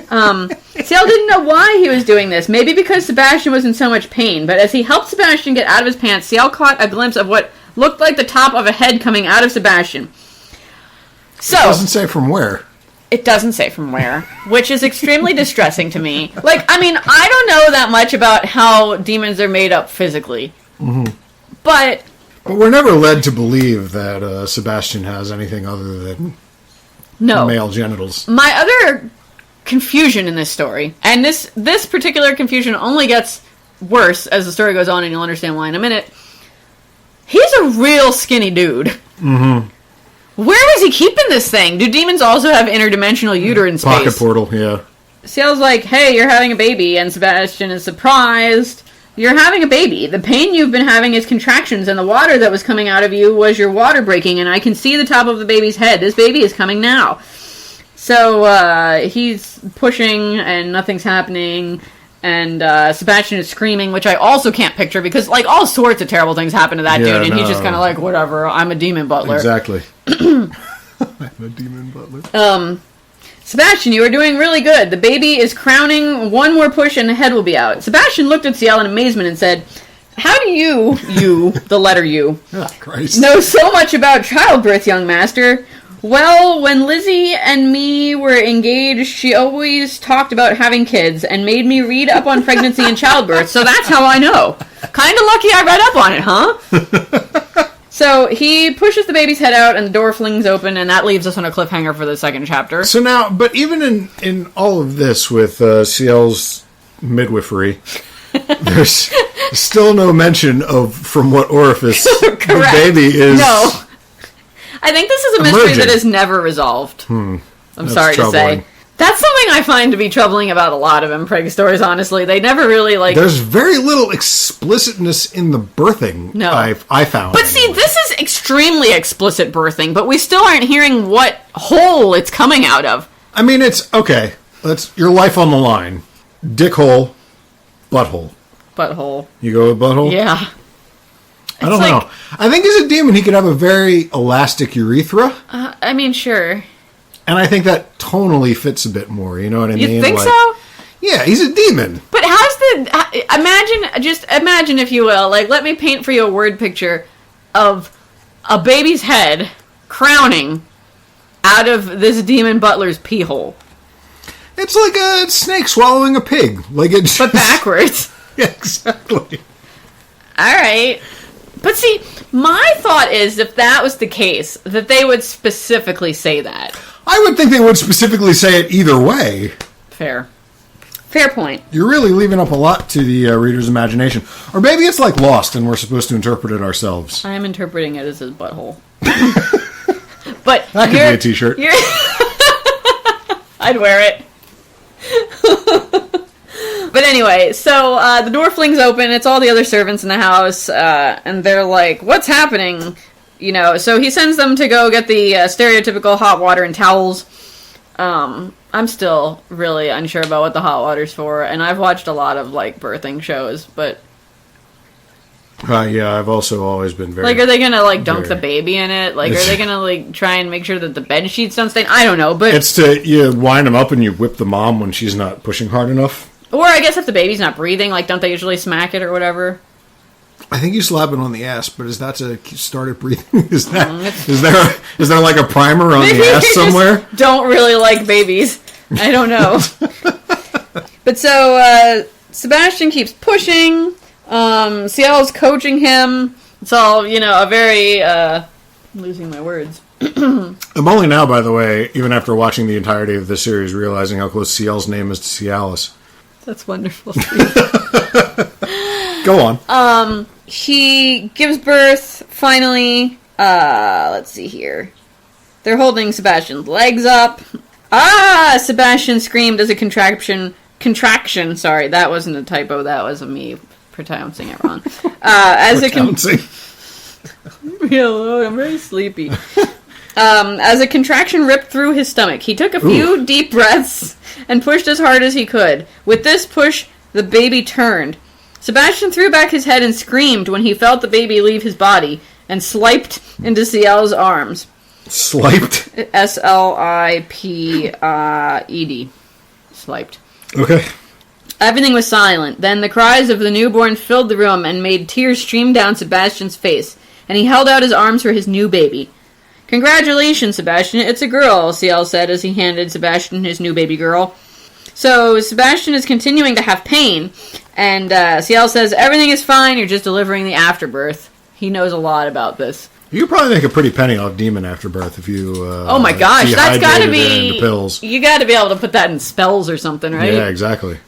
[SPEAKER 2] Ciel didn't know why he was doing this. Maybe because Sebastian was in so much pain. But as he helped Sebastian get out of his pants, Ciel caught a glimpse of what looked like the top of a head coming out of Sebastian. So,
[SPEAKER 1] It doesn't say from where.
[SPEAKER 2] it doesn't say from where, which is extremely distressing to me. Like, I mean, I don't know that much about how demons are made up physically. Mm-hmm. But
[SPEAKER 1] But we're never led to believe that Sebastian has anything other than male genitals.
[SPEAKER 2] My other confusion in this story, and this particular confusion only gets worse as the story goes on, and you'll understand why in a minute. He's a real skinny dude.
[SPEAKER 1] Mm-hmm.
[SPEAKER 2] Where is he keeping this thing? Do demons also have interdimensional uterine space?
[SPEAKER 1] Pocket portal, yeah.
[SPEAKER 2] Ciel's like, hey, you're having a baby, and Sebastian is surprised. You're having a baby. The pain you've been having is contractions, and the water that was coming out of you was your water breaking, and I can see the top of the baby's head. This baby is coming now. So, he's pushing, and nothing's happening, and Sebastian is screaming, which I also can't picture, because, like, all sorts of terrible things happen to that dude, and he's just kind of like, whatever, I'm a demon butler.
[SPEAKER 1] Exactly. I'm a demon butler.
[SPEAKER 2] Sebastian, you are doing really good. The baby is crowning. One more push and the head will be out. Sebastian looked at Ciel in amazement and said, how do you, the letter U, know so much about childbirth, young master? Well, when Lizzie and me were engaged, she always talked about having kids and made me read up on pregnancy and childbirth, so that's how I know. Kind of lucky I read up on it, huh? So he pushes the baby's head out, and the door flings open, and that leaves us on a cliffhanger for the second chapter.
[SPEAKER 1] So now, but even in all of this with Ciel's midwifery, there's still no mention of from what orifice the baby is.
[SPEAKER 2] No. I think this is a mystery that is never resolved. I'm sorry to say. That's something I find to be troubling about a lot of MPreg stories, honestly. They never really, like...
[SPEAKER 1] There's very little explicitnness in the birthing, I found.
[SPEAKER 2] But see, this is extremely explicit birthing, but we still aren't hearing what hole it's coming out of.
[SPEAKER 1] I mean, it's... Okay, that's your life on the line. Dick hole, butthole.
[SPEAKER 2] Butthole.
[SPEAKER 1] You go with butthole?
[SPEAKER 2] Yeah.
[SPEAKER 1] I don't know. I think as a demon, he could have a very elastic urethra.
[SPEAKER 2] I mean, sure.
[SPEAKER 1] And I think that tonally fits a bit more, you know what I mean?
[SPEAKER 2] You think so?
[SPEAKER 1] Yeah, he's a demon.
[SPEAKER 2] But imagine if you will, like, let me paint for you a word picture of a baby's head crowning out of this demon butler's pee hole.
[SPEAKER 1] It's like a snake swallowing a pig.
[SPEAKER 2] But backwards.
[SPEAKER 1] Yeah, exactly.
[SPEAKER 2] Alright. But see, my thought is if that was the case, that they would specifically say that.
[SPEAKER 1] I would think they would specifically say it either way.
[SPEAKER 2] Fair point.
[SPEAKER 1] You're really leaving up a lot to the reader's imagination. Or maybe it's like Lost and we're supposed to interpret it ourselves.
[SPEAKER 2] I'm interpreting it as his butthole. But
[SPEAKER 1] that could be a t-shirt.
[SPEAKER 2] I'd wear it. But anyway, so the door flings open. It's all the other servants in the house. And they're like, what's happening? You know, so he sends them to go get the stereotypical hot water and towels. I'm still really unsure about what the hot water's for, and I've watched a lot of, like, birthing shows, but...
[SPEAKER 1] yeah, I've also always been very...
[SPEAKER 2] Like, are they gonna, like, dunk the baby in it? Like, are they gonna, like, try and make sure that the bed sheets don't stain? I don't know, but...
[SPEAKER 1] It's you wind them up and you whip the mom when she's not pushing hard enough.
[SPEAKER 2] Or I guess if the baby's not breathing, like, don't they usually smack it or whatever?
[SPEAKER 1] I think you slap it on the ass, but is that to start it breathing? Is there like a primer on the ass somewhere?
[SPEAKER 2] Don't really like babies. I don't know. But so Sebastian keeps pushing. Ciel's coaching him. It's all, you know, a very I'm losing my words.
[SPEAKER 1] I'm only now, by the way, even after watching the entirety of this series, realizing how close Ciel's name is to Cialis.
[SPEAKER 2] That's wonderful.
[SPEAKER 1] Go on.
[SPEAKER 2] He gives birth, finally. Let's see here. They're holding Sebastian's legs up. Sebastian screamed as a contraction, sorry, that wasn't a typo, that was me pronouncing it wrong. I'm very sleepy. As a contraction ripped through his stomach, he took a few deep breaths and pushed as hard as he could. With this push, the baby turned. Sebastian threw back his head and screamed when he felt the baby leave his body and sliped into Ciel's arms.
[SPEAKER 1] Sliped?
[SPEAKER 2] S-L-I-P-E-D. Sliped.
[SPEAKER 1] Okay.
[SPEAKER 2] Everything was silent. Then the cries of the newborn filled the room and made tears stream down Sebastian's face, and he held out his arms for his new baby. Congratulations, Sebastian. It's a girl, Ciel said as he handed Sebastian his new baby girl. So Sebastian is continuing to have pain, and Ciel says, everything is fine, you're just delivering the afterbirth. He knows a lot about this.
[SPEAKER 1] You could probably make a pretty penny off demon afterbirth if you.
[SPEAKER 2] Oh my gosh, that's got to be
[SPEAKER 1] into pills.
[SPEAKER 2] You got to be able to put that in spells or something, right?
[SPEAKER 1] Yeah, exactly.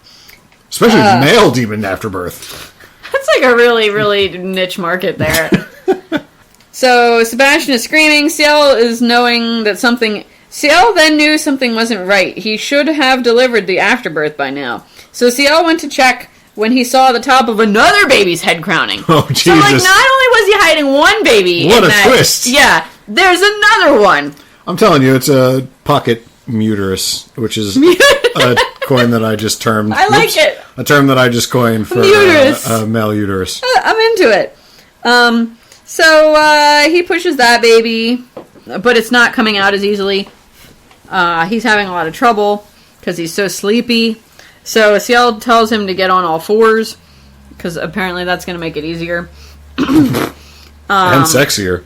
[SPEAKER 1] Especially male demon afterbirth.
[SPEAKER 2] That's like a really, really niche market there. So Sebastian is screaming. Ciel is knowing that something. Ciel then knew something wasn't right. He should have delivered the afterbirth by now. So Ciel went to check when he saw the top of another baby's head crowning.
[SPEAKER 1] Oh, Jesus.
[SPEAKER 2] So, like, not only was he hiding one baby...
[SPEAKER 1] What a twist.
[SPEAKER 2] Yeah, there's another one.
[SPEAKER 1] I'm telling you, it's a pocket muterus, which is a coin that I just termed...
[SPEAKER 2] I like it.
[SPEAKER 1] A term that I just coined for male uterus.
[SPEAKER 2] I'm into it. So he pushes that baby, but it's not coming out as easily. He's having a lot of trouble because he's so sleepy. So Ciel tells him to get on all fours, because apparently that's going to make it easier.
[SPEAKER 1] And sexier.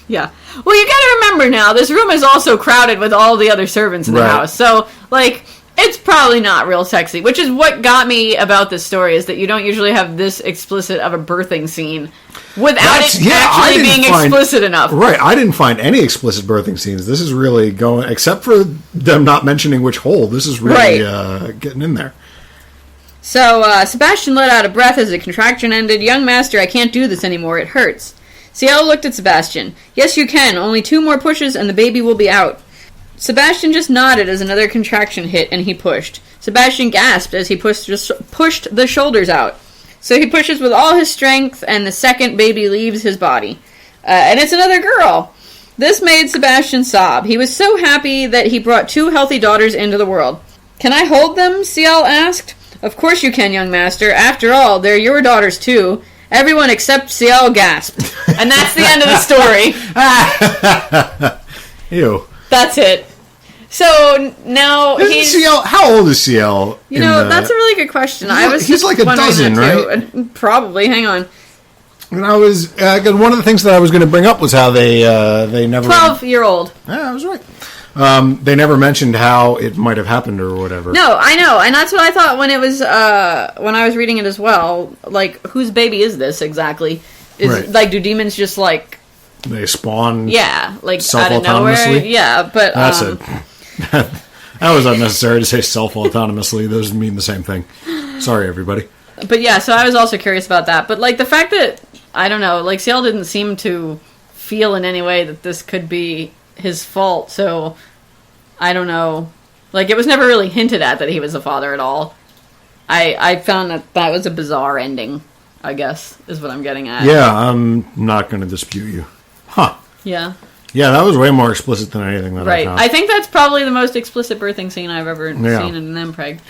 [SPEAKER 2] Yeah. Well, you got to remember now, this room is also crowded with all the other servants in the house. So, like, it's probably not real sexy, which is what got me about this story, is that you don't usually have this explicit of a birthing scene without actually being explicit enough.
[SPEAKER 1] Right, I didn't find any explicit birthing scenes. This is really going, except for them not mentioning which hole, this is really getting in there.
[SPEAKER 2] So, Sebastian let out a breath as the contraction ended. Young master, I can't do this anymore, it hurts. Ciel looked at Sebastian. Yes, you can. Only 2 more pushes and the baby will be out. Sebastian just nodded as another contraction hit and he pushed. Sebastian gasped as he pushed the shoulders out. So he pushes with all his strength, and the second baby leaves his body. And it's another girl. This made Sebastian sob. He was so happy that he brought 2 healthy daughters into the world. Can I hold them? Ciel asked. Of course you can, young master. After all, they're your daughters too. Everyone except Ciel gasped. And that's the end of the story.
[SPEAKER 1] Ew.
[SPEAKER 2] That's it. So now he's...
[SPEAKER 1] Ciel, how old is Ciel?
[SPEAKER 2] You know, that's a really good question.
[SPEAKER 1] He's like a dozen, right?
[SPEAKER 2] Probably. Hang on.
[SPEAKER 1] And I was... one of the things that I was going to bring up was how they never...
[SPEAKER 2] 12-year-old.
[SPEAKER 1] Yeah, I was right. They never mentioned how it might have happened or whatever.
[SPEAKER 2] No, I know. And that's what I thought when it was... when I was reading it as well. Like, whose baby is this exactly? Like, do demons just, like...
[SPEAKER 1] They spawn...
[SPEAKER 2] Yeah, like, out of nowhere. Yeah, but...
[SPEAKER 1] That's it. That was unnecessary to say self-autonomously. Those mean the same thing. Sorry, everybody.
[SPEAKER 2] But yeah, so I was also curious about that. But, like, the fact that, I don't know, like, Ciel didn't seem to feel in any way that this could be his fault, so I don't know. Like, it was never really hinted at that he was a father at all. I found that was a bizarre ending, I guess, is what I'm getting at.
[SPEAKER 1] Yeah, I'm not going to dispute you. Huh.
[SPEAKER 2] Yeah.
[SPEAKER 1] Yeah, that was way more explicit than anything that I found.
[SPEAKER 2] I think that's probably the most explicit birthing scene I've ever seen in an MPreg.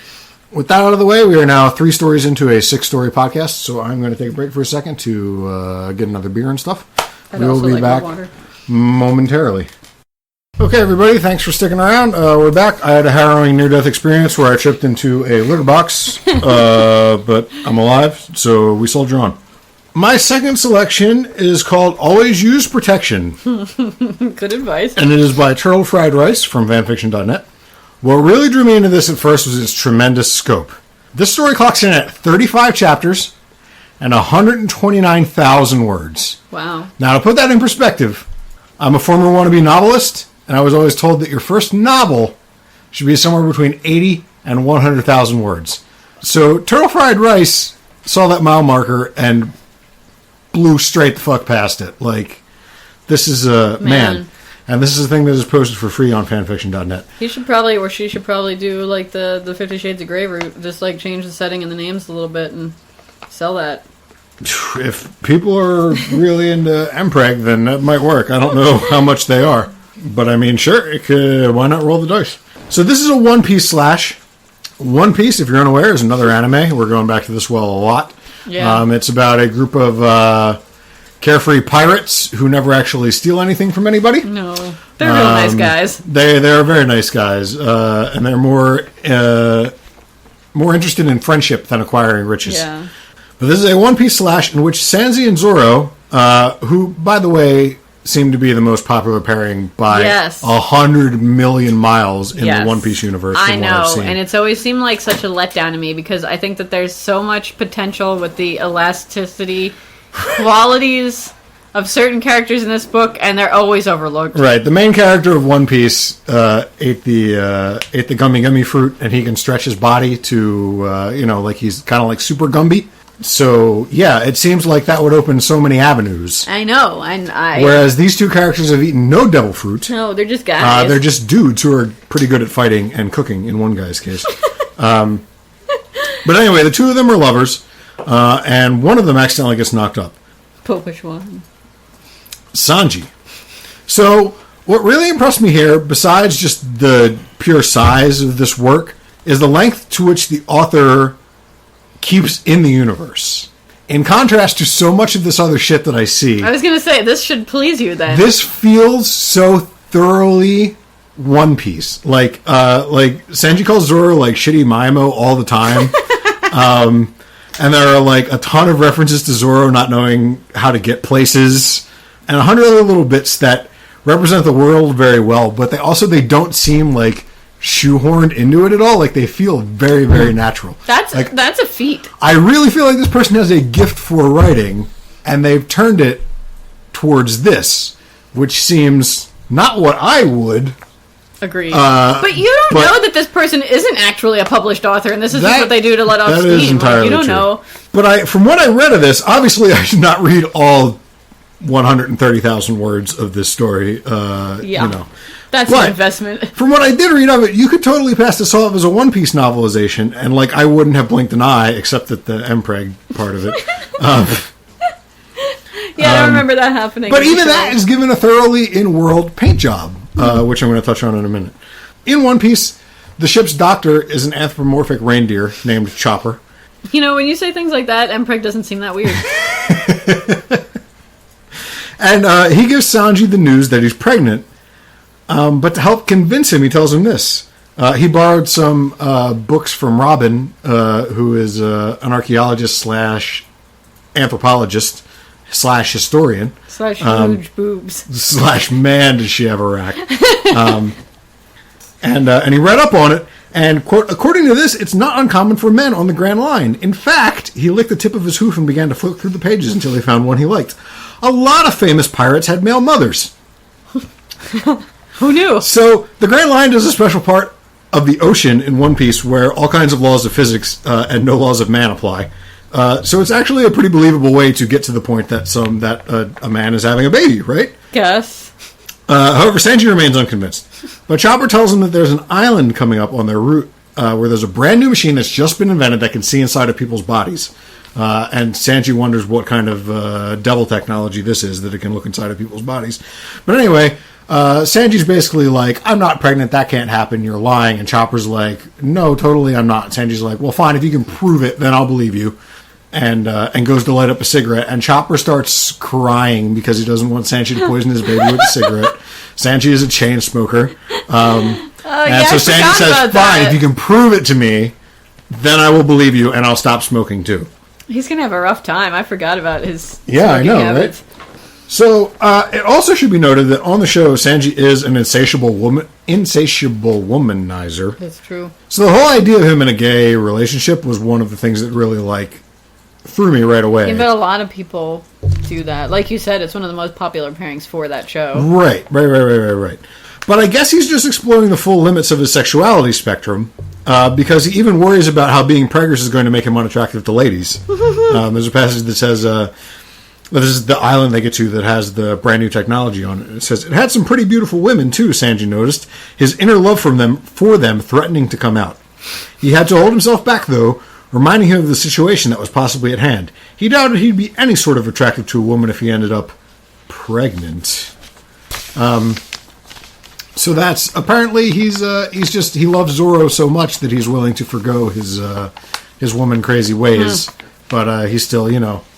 [SPEAKER 1] With that out of the way, we are now 3 stories into a 6-story podcast, so I'm going to take a break for a second to get another beer and stuff. We will be back momentarily. Okay, everybody, thanks for sticking around. We're back. I had a harrowing near-death experience where I tripped into a litter box, but I'm alive, so we soldier on. My second selection is called Always Use Protection.
[SPEAKER 2] Good advice.
[SPEAKER 1] And it is by Turtle Fried Rice from fanfiction.net. What really drew me into this at first was its tremendous scope. This story clocks in at 35 chapters and 129,000 words.
[SPEAKER 2] Wow.
[SPEAKER 1] Now, to put that in perspective, I'm a former wannabe novelist, and I was always told that your first novel should be somewhere between 80 and 100,000 words. So Turtle Fried Rice saw that mile marker and blew straight the fuck past it. Like, this is a man. And this is a thing that is posted for free on fanfiction.net.
[SPEAKER 2] He should probably, or she should probably do like the 50 Shades of Grey route. Just like change the setting and the names a little bit and sell that.
[SPEAKER 1] If people are really into MPreg, then that might work. I don't know how much they are. But I mean, sure, it could, why not roll the dice? So this is a One Piece slash. One Piece, if you're unaware, is another anime. We're going back to this well a lot.
[SPEAKER 2] Yeah.
[SPEAKER 1] It's about a group of carefree pirates who never actually steal anything from anybody.
[SPEAKER 2] No, they're real nice guys.
[SPEAKER 1] They're very nice guys, and they're more interested in friendship than acquiring riches.
[SPEAKER 2] Yeah.
[SPEAKER 1] But this is a One Piece slash in which Sanji and Zoro, who, by the way, seem to be the most popular pairing by 100 million miles in the One Piece universe.
[SPEAKER 2] I know, and it's always seemed like such a letdown to me because I think that there's so much potential with the elasticity qualities of certain characters in this book, and they're always overlooked.
[SPEAKER 1] Right. The main character of One Piece ate the gummy fruit, and he can stretch his body to, like he's kind of like Super Gumby. So, yeah, it seems like that would open so many avenues.
[SPEAKER 2] I know.
[SPEAKER 1] Whereas these two characters have eaten no devil fruit.
[SPEAKER 2] No, they're just guys.
[SPEAKER 1] They're just dudes who are pretty good at fighting and cooking, in one guy's case. But anyway, the two of them are lovers, and one of them accidentally gets knocked up.
[SPEAKER 2] Which one?
[SPEAKER 1] Sanji. So, what really impressed me here, besides just the pure size of this work, is the length to which the author keeps in the universe. In contrast to so much of this other shit that I see.
[SPEAKER 2] I was going to say, this should please you then.
[SPEAKER 1] This feels so thoroughly One Piece. Like Sanji calls Zoro like shitty Maimo all the time. And there are like a ton of references to Zoro not knowing how to get places. And 100 other little bits that represent the world very well. But they don't seem like shoehorned into it at all. Like, they feel very, very natural.
[SPEAKER 2] That's a feat.
[SPEAKER 1] I really feel like this person has a gift for writing, and they've turned it towards this, which seems not what I would.
[SPEAKER 2] Agreed. But you don't know that this person isn't actually a published author, and this is just what they do to let off steam.
[SPEAKER 1] That is entirely
[SPEAKER 2] you don't
[SPEAKER 1] true.
[SPEAKER 2] know.
[SPEAKER 1] But from what I read of this, obviously I should not read all 130,000 words of this story.
[SPEAKER 2] That's an investment.
[SPEAKER 1] From what I did read of it, you could totally pass this off as a One Piece novelization, and like I wouldn't have blinked an eye, except at the MPreg part of it.
[SPEAKER 2] I remember that happening.
[SPEAKER 1] But even that is given a thoroughly in-world paint job, which I'm going to touch on in a minute. In One Piece, the ship's doctor is an anthropomorphic reindeer named Chopper.
[SPEAKER 2] You know, when you say things like that, MPreg doesn't seem that weird.
[SPEAKER 1] And he gives Sanji the news that he's pregnant. But to help convince him, he tells him this. He borrowed some books from Robin, who is an archaeologist / anthropologist / historian.
[SPEAKER 2] / huge boobs.
[SPEAKER 1] / man, does she have a rack. And he read up on it. And, quote, according to this, it's not uncommon for men on the Grand Line. In fact, he licked the tip of his hoof and began to flip through the pages until he found one he liked. A lot of famous pirates had male mothers.
[SPEAKER 2] Who knew?
[SPEAKER 1] So, the Grand Line is a special part of the ocean in One Piece where all kinds of laws of physics and no laws of man apply. So it's actually a pretty believable way to get to the point that a man is having a baby, right?
[SPEAKER 2] Guess.
[SPEAKER 1] However, Sanji remains unconvinced. But Chopper tells him that there's an island coming up on their route where there's a brand new machine that's just been invented that can see inside of people's bodies. And Sanji wonders what kind of devil technology this is that it can look inside of people's bodies. But anyway, Sanji's basically like, I'm not pregnant, that can't happen, you're lying. And Chopper's like, no, totally I'm not. Sanji's like, well, fine, if you can prove it, then I'll believe you. And goes to light up a cigarette. And Chopper starts crying because he doesn't want Sanji to poison his baby with a cigarette. Sanji is a chain smoker. So Sanji says, fine, if you can prove it to me, then I will believe you and I'll stop smoking too.
[SPEAKER 2] He's going to have a rough time. I forgot about his
[SPEAKER 1] I know,
[SPEAKER 2] habits.
[SPEAKER 1] Right? So, it also should be noted that on the show, Sanji is an insatiable womanizer.
[SPEAKER 2] That's true.
[SPEAKER 1] So the whole idea of him in a gay relationship was one of the things that really, threw me right away.
[SPEAKER 2] Yeah, but a lot of people do that. Like you said, it's one of the most popular pairings for that show.
[SPEAKER 1] Right. But I guess he's just exploring the full limits of his sexuality spectrum, because he even worries about how being preggers is going to make him unattractive to ladies. There's a passage that says, this is the island they get to that has the brand new technology on it. It says, it had some pretty beautiful women, too, Sanji noticed, his inner love for them threatening to come out. He had to hold himself back, though, reminding him of the situation that was possibly at hand. He doubted he'd be any sort of attractive to a woman if he ended up pregnant. So that's apparently he loves Zoro so much that he's willing to forgo his woman crazy ways, but he's still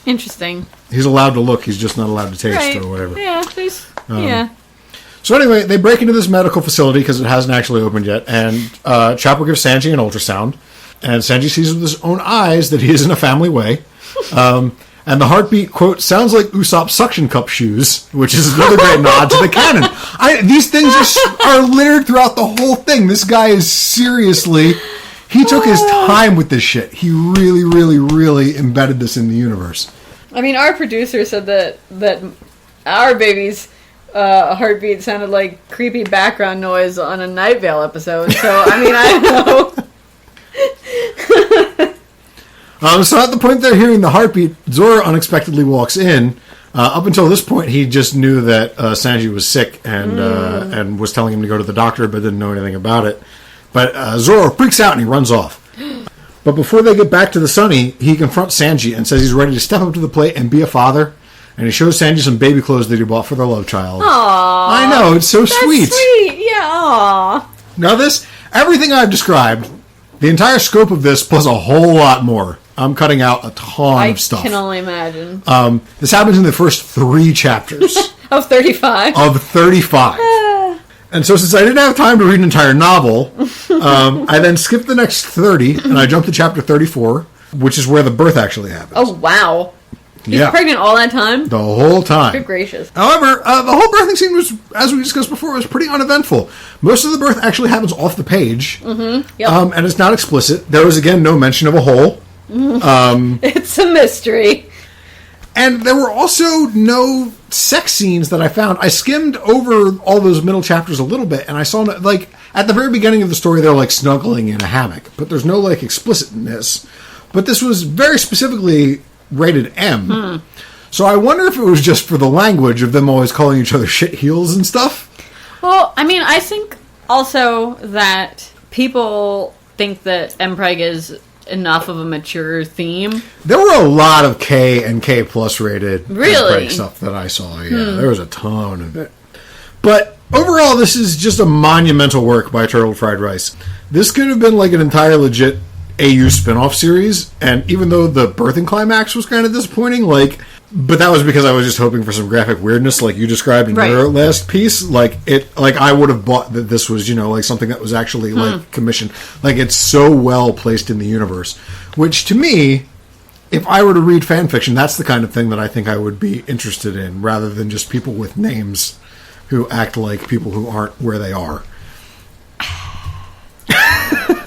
[SPEAKER 2] interesting.
[SPEAKER 1] He's allowed to look. He's just not allowed to taste or whatever.
[SPEAKER 2] Yeah, yeah.
[SPEAKER 1] So anyway, they break into this medical facility because it hasn't actually opened yet, and Chopper gives Sanji an ultrasound, and Sanji sees with his own eyes that he is in a family way. And the heartbeat, quote, sounds like Usopp's suction cup shoes, which is another great nod to the canon. These things are littered throughout the whole thing. This guy is seriously... He took his time with this shit. He really, really, really embedded this in the universe.
[SPEAKER 2] I mean, our producer said that our baby's heartbeat sounded like creepy background noise on a Night Vale episode. So, I mean, I don't know.
[SPEAKER 1] So at the point they're hearing the heartbeat, Zora unexpectedly walks in. Up until this point, he just knew that Sanji was sick and was telling him to go to the doctor, but didn't know anything about it. But Zoro freaks out and he runs off. But before they get back to the Sunny, he confronts Sanji and says he's ready to step up to the plate and be a father. And he shows Sanji some baby clothes that he bought for their love child.
[SPEAKER 2] Aww.
[SPEAKER 1] I know, it's so sweet.
[SPEAKER 2] Sweet, yeah, aww.
[SPEAKER 1] Now everything I've described, the entire scope of this plus a whole lot more. I'm cutting out a ton of stuff.
[SPEAKER 2] I can only imagine.
[SPEAKER 1] This happens in the first 3 chapters.
[SPEAKER 2] Of 35.
[SPEAKER 1] Of 35. And so since I didn't have time to read an entire novel, I then skipped the next 30, and I jumped to chapter 34, which is where the birth actually happens.
[SPEAKER 2] Oh, wow. He's pregnant all that time?
[SPEAKER 1] The whole time.
[SPEAKER 2] Good gracious.
[SPEAKER 1] However, the whole birthing scene was, as we discussed before, was pretty uneventful. Most of the birth actually happens off the page,
[SPEAKER 2] Yep.
[SPEAKER 1] And it's not explicit. There was, again, no mention of a hole.
[SPEAKER 2] It's a mystery.
[SPEAKER 1] And there were also no sex scenes that I found. I skimmed over all those middle chapters a little bit, and I saw, like, at the very beginning of the story, they're, like, snuggling in a hammock. But there's no, like, explicitness. But this was very specifically rated M. So I wonder if it was just for the language of them always calling each other shit heels and stuff.
[SPEAKER 2] Well, I mean, I think also that people think that MPreg is enough of a mature theme.
[SPEAKER 1] There were a lot of K and K plus rated
[SPEAKER 2] really
[SPEAKER 1] stuff that I saw. Yeah, there was a ton of it. But overall, this is just a monumental work by Turtle Fried Rice. This could have been like an entire legit AU spin-off series, and even though the birthing climax was kind of disappointing, but that was because I was just hoping for some graphic weirdness, like you described in your last piece. I would have bought that this was, something that was actually commissioned. It's so well placed in the universe, which to me, if I were to read fan fiction, that's the kind of thing that I think I would be interested in, rather than just people with names who act like people who aren't where they are.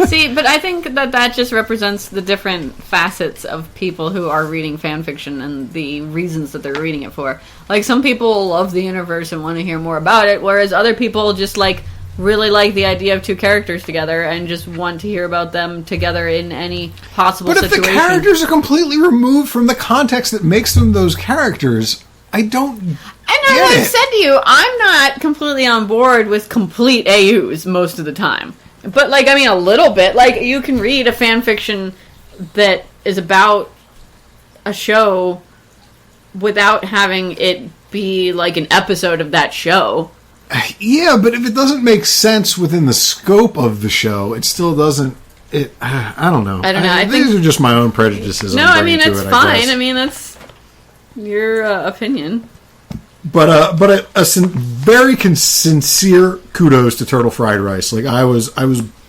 [SPEAKER 2] See, but I think that just represents the different facets of people who are reading fan fiction and the reasons that they're reading it for. Like, some people love the universe and want to hear more about it, whereas other people just, really like the idea of 2 characters together and just want to hear about them together in any possible situation.
[SPEAKER 1] But if the characters are completely removed from the context that makes them those characters, I don't get
[SPEAKER 2] And as I've said to you, I'm not completely on board with complete AUs most of the time. But, a little bit. You can read a fan fiction that is about a show without having it be, an episode of that show.
[SPEAKER 1] Yeah, but if it doesn't make sense within the scope of the show, it still doesn't... I don't know.
[SPEAKER 2] I don't know.
[SPEAKER 1] These are just my own prejudices.
[SPEAKER 2] No, it's fine. That's your opinion.
[SPEAKER 1] But very sincere kudos to Turtle Fried Rice. I was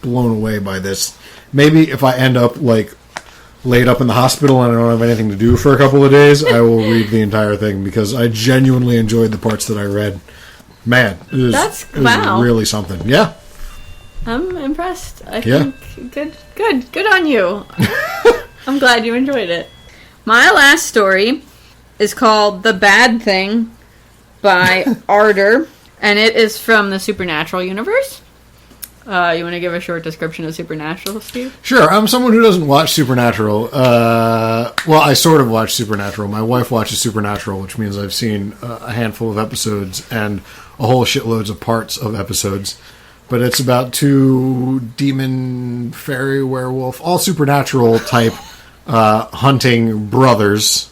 [SPEAKER 1] blown away by this. Maybe if I end up laid up in the hospital and I don't have anything to do for a couple of days, I will read the entire thing because I genuinely enjoyed the parts that I read. Man, it was really something. Yeah,
[SPEAKER 2] I'm impressed. I think good on you. I'm glad you enjoyed it. My last story is called The Bad Thing by Ardor, and it is from the Supernatural universe. You want to give a short description of Supernatural, Steve?
[SPEAKER 1] Sure. I'm someone who doesn't watch Supernatural. I sort of watch Supernatural. My wife watches Supernatural, which means I've seen a handful of episodes and a whole shitloads of parts of episodes. But it's about 2 demon, fairy, werewolf, all supernatural type hunting brothers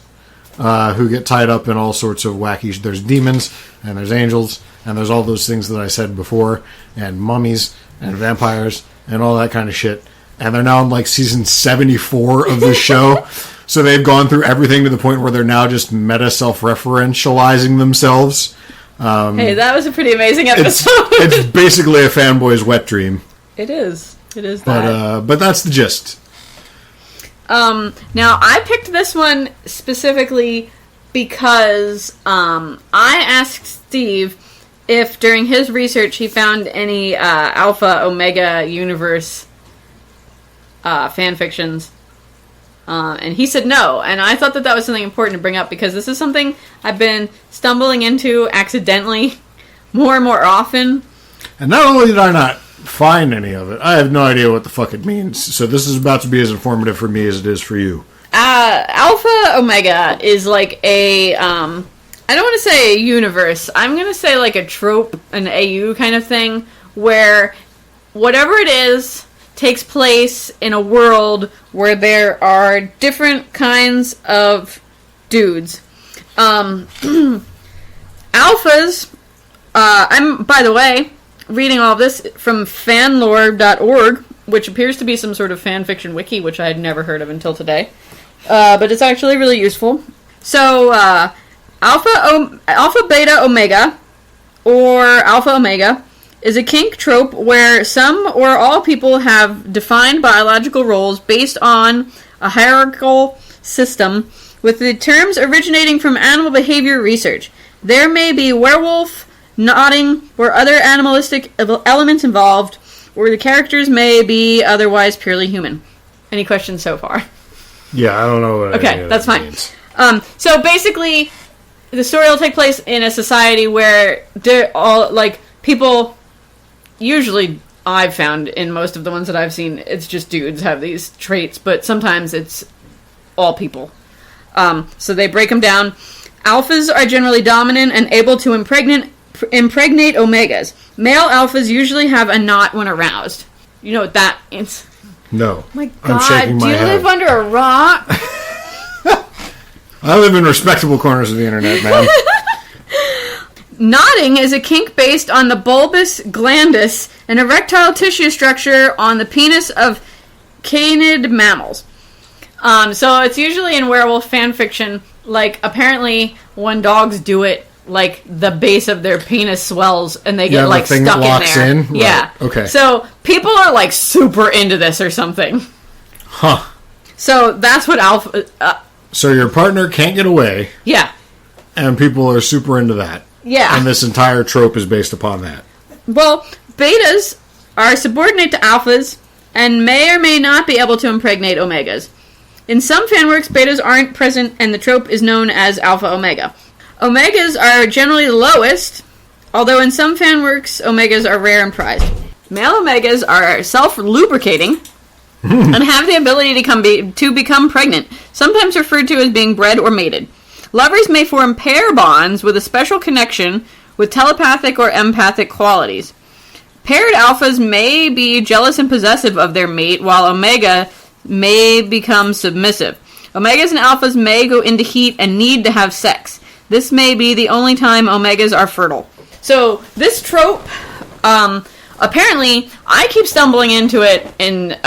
[SPEAKER 1] who get tied up in all sorts of wacky... There's demons, and there's angels, and there's all those things that I said before, and mummies, and vampires, and all that kind of shit. And they're now in, season 74 of the show, so they've gone through everything to the point where they're now just meta-self-referentializing themselves.
[SPEAKER 2] Hey, that was a pretty amazing episode.
[SPEAKER 1] It's basically a fanboy's wet dream.
[SPEAKER 2] It is. It is that.
[SPEAKER 1] But that's the gist.
[SPEAKER 2] Now, I picked this one specifically because I asked Steve if during his research he found any Alpha Omega Universe fan fictions And he said no. And I thought that was something important to bring up because this is something I've been stumbling into accidentally more and more often.
[SPEAKER 1] And not only did I not find any of it, I have no idea what the fuck it means. So this is about to be as informative for me as it is for you.
[SPEAKER 2] Alpha Omega is like a, I don't want to say a universe. I'm going to say like a trope, an AU kind of thing, where whatever it is takes place in a world where there are different kinds of dudes. Alphas, I'm, by the way, reading all of this from fanlore.org, which appears to be some sort of fanfiction wiki, which I had never heard of until today. But it's actually really useful. So, Alpha, Beta, Omega, or Alpha Omega, is a kink trope where some or all people have defined biological roles based on a hierarchical system, with the terms originating from animal behavior research. There may be werewolf, nodding, or other animalistic elements involved, or the characters may be otherwise purely human. Any questions so far?
[SPEAKER 1] Yeah, I don't know what
[SPEAKER 2] okay, that's fine.
[SPEAKER 1] Means.
[SPEAKER 2] So basically, the story will take place in a society where they're all, like, people, usually I've found in most of the ones that I've seen, it's just dudes have these traits, but sometimes it's all people. So they break them down. Alphas are generally dominant and able to impregnate omegas. Male alphas usually have a knot when aroused. You know what that means?
[SPEAKER 1] No.
[SPEAKER 2] Oh my God,
[SPEAKER 1] I'm shaking my
[SPEAKER 2] do you
[SPEAKER 1] head.
[SPEAKER 2] live under a rock?
[SPEAKER 1] I live in respectable corners of the internet, man.
[SPEAKER 2] Nodding is a kink based on the bulbus glandus, an erectile tissue structure on the penis of canid mammals. So it's usually in werewolf fanfiction, like, apparently when dogs do it, like, the base of their penis swells and they get, like,
[SPEAKER 1] thing
[SPEAKER 2] stuck
[SPEAKER 1] locks
[SPEAKER 2] in there.
[SPEAKER 1] in?
[SPEAKER 2] Yeah.
[SPEAKER 1] Right. Okay.
[SPEAKER 2] So people are, like, super into this or something.
[SPEAKER 1] Huh.
[SPEAKER 2] So that's what alpha...
[SPEAKER 1] So your partner can't get away,
[SPEAKER 2] yeah.
[SPEAKER 1] and people are super into that.
[SPEAKER 2] Yeah.
[SPEAKER 1] And this entire trope is based upon that.
[SPEAKER 2] Well, betas are subordinate to alphas and may or may not be able to impregnate omegas. In some fanworks, betas aren't present and the trope is known as alpha omega. Omegas are generally the lowest, although in some fanworks, omegas are rare and prized. Male omegas are self-lubricating and have the ability to become pregnant, sometimes referred to as being bred or mated. Lovers may form pair bonds with a special connection with telepathic or empathic qualities. Paired alphas may be jealous and possessive of their mate, while omega may become submissive. Omegas and alphas may go into heat and need to have sex. This may be the only time omegas are fertile. So, this trope, apparently, I keep stumbling into it in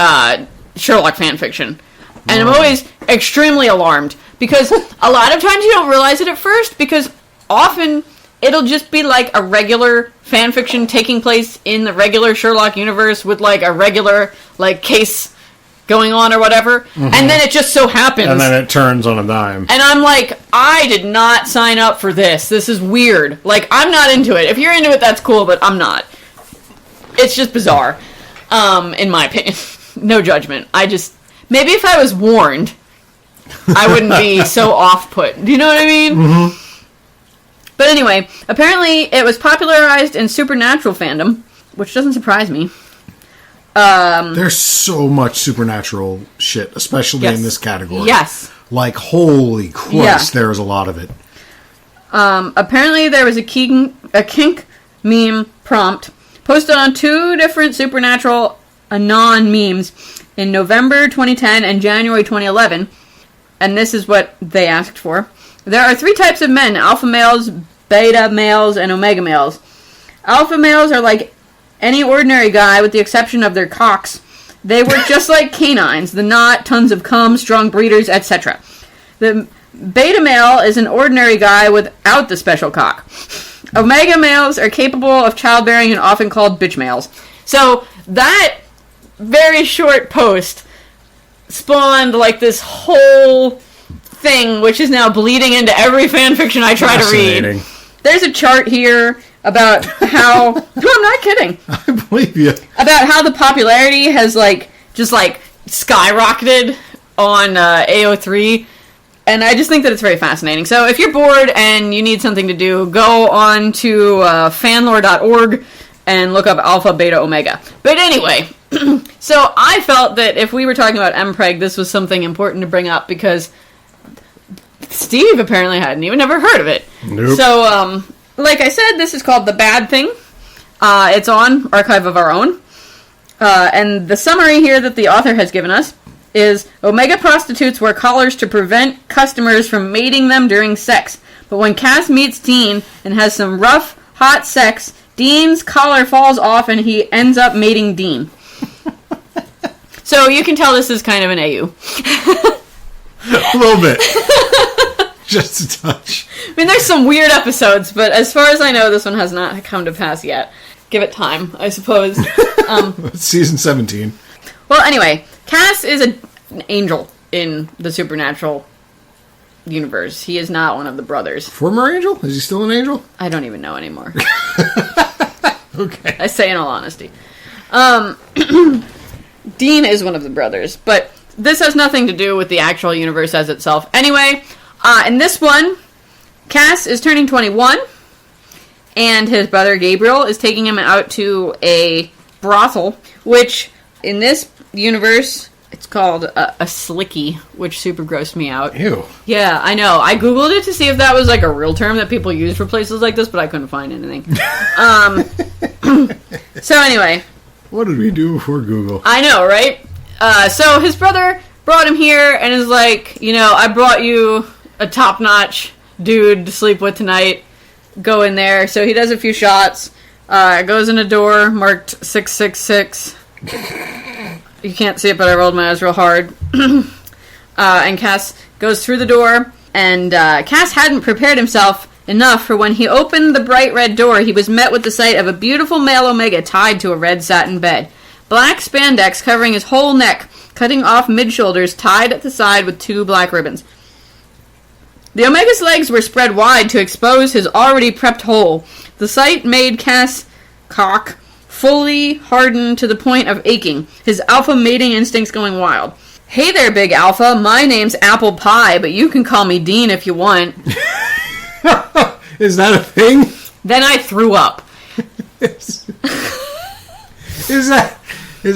[SPEAKER 2] Sherlock fanfiction. And I'm always extremely alarmed. Because a lot of times you don't realize it at first, because often it'll just be like a regular fanfiction taking place in the regular Sherlock universe with like a regular like case going on or whatever, and then it just so happens.
[SPEAKER 1] And then it turns on a dime.
[SPEAKER 2] And I'm like, I did not sign up for this. This is weird. Like, I'm not into it. If you're into it, that's cool, but I'm not. It's just bizarre, in my opinion. No judgment. Maybe if I was warned, I wouldn't be so off-put. Do you know what I mean? Mm-hmm. But anyway, apparently it was popularized in supernatural fandom, which doesn't surprise me.
[SPEAKER 1] There's so much supernatural shit, especially in this category.
[SPEAKER 2] Yes.
[SPEAKER 1] Like, holy Christ, there's a lot of it.
[SPEAKER 2] Apparently there was a kink meme prompt posted on 2 different supernatural anon memes in November 2010 and January 2011. And this is what they asked for. There are 3 types of men: alpha males, beta males, and omega males. Alpha males are like any ordinary guy with the exception of their cocks. They work just like canines, the knot, tons of cum, strong breeders, etc. The beta male is an ordinary guy without the special cock. Omega males are capable of childbearing and often called bitch males. So that very short post spawned like this whole thing, which is now bleeding into every fanfiction I try to read. There's a chart here about how... No, I'm not kidding.
[SPEAKER 1] I believe you.
[SPEAKER 2] About how the popularity has, like, just, like, skyrocketed on AO3. And I just think that it's very fascinating. So if you're bored and you need something to do, go on to fanlore.org and look up Alpha, Beta, Omega. But anyway, so I felt that if we were talking about MPreg, this was something important to bring up because Steve apparently hadn't even ever heard of it.
[SPEAKER 1] Nope.
[SPEAKER 2] So, like I said, this is called The Bad Thing. It's on Archive of Our Own. And the summary here that the author has given us is Omega prostitutes wear collars to prevent customers from mating them during sex. But when Cass meets Dean and has some rough, hot sex, Dean's collar falls off and he ends up mating Dean. So you can tell this is kind of an AU.
[SPEAKER 1] A little bit. Just a touch.
[SPEAKER 2] I mean, there's some weird episodes, but as far as I know, this one has not come to pass yet. Give it time, I suppose.
[SPEAKER 1] Season 17.
[SPEAKER 2] Well, anyway, Cass is an angel in the supernatural universe. He is not one of the brothers.
[SPEAKER 1] Former angel? Is he still an angel?
[SPEAKER 2] I don't even know anymore.
[SPEAKER 1] Okay.
[SPEAKER 2] I say in all honesty. Dean is one of the brothers, but this has nothing to do with the actual universe as itself. Anyway, in this one, Cass is turning 21, and his brother Gabriel is taking him out to a brothel, which in this universe, it's called a slicky, which super grossed me out.
[SPEAKER 1] Ew.
[SPEAKER 2] Yeah, I know. I googled it to see if that was like a real term that people use for places like this, but I couldn't find anything. So anyway.
[SPEAKER 1] What did we do before Google?
[SPEAKER 2] I know, right? So his brother brought him here and is like, I brought you a top-notch dude to sleep with tonight. Go in there. So he does a few shots. Goes in a door marked 666. You can't see it, but I rolled my eyes real hard. And Cass goes through the door, and Cass hadn't prepared himself enough for when he opened the bright red door, he was met with the sight of a beautiful male Omega tied to a red satin bed. Black spandex covering his whole neck, cutting off mid-shoulders, tied at the side with 2 black ribbons. The Omega's legs were spread wide to expose his already prepped hole. The sight made Cass' cock fully hardened to the point of aching, his alpha mating instincts going wild. Hey there, big alpha. My name's Apple Pie, but you can call me Dean if you want.
[SPEAKER 1] Is that a thing?
[SPEAKER 2] Then I threw up.
[SPEAKER 1] Is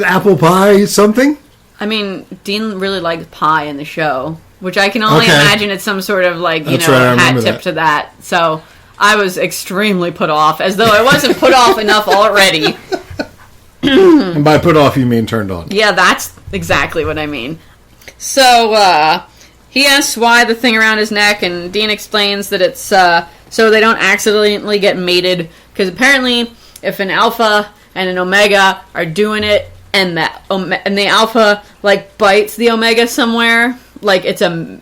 [SPEAKER 1] apple pie something?
[SPEAKER 2] I mean, Dean really liked pie in the show, which I can only imagine it's some sort of hat tip to that. So I was extremely put off, as though I wasn't put off enough already.
[SPEAKER 1] And by put off, you mean turned on.
[SPEAKER 2] Yeah, that's exactly what I mean. So, he asks why the thing around his neck, and Dean explains that it's so they don't accidentally get mated, because apparently if an alpha and an omega are doing it, and the alpha, bites the omega somewhere, it's a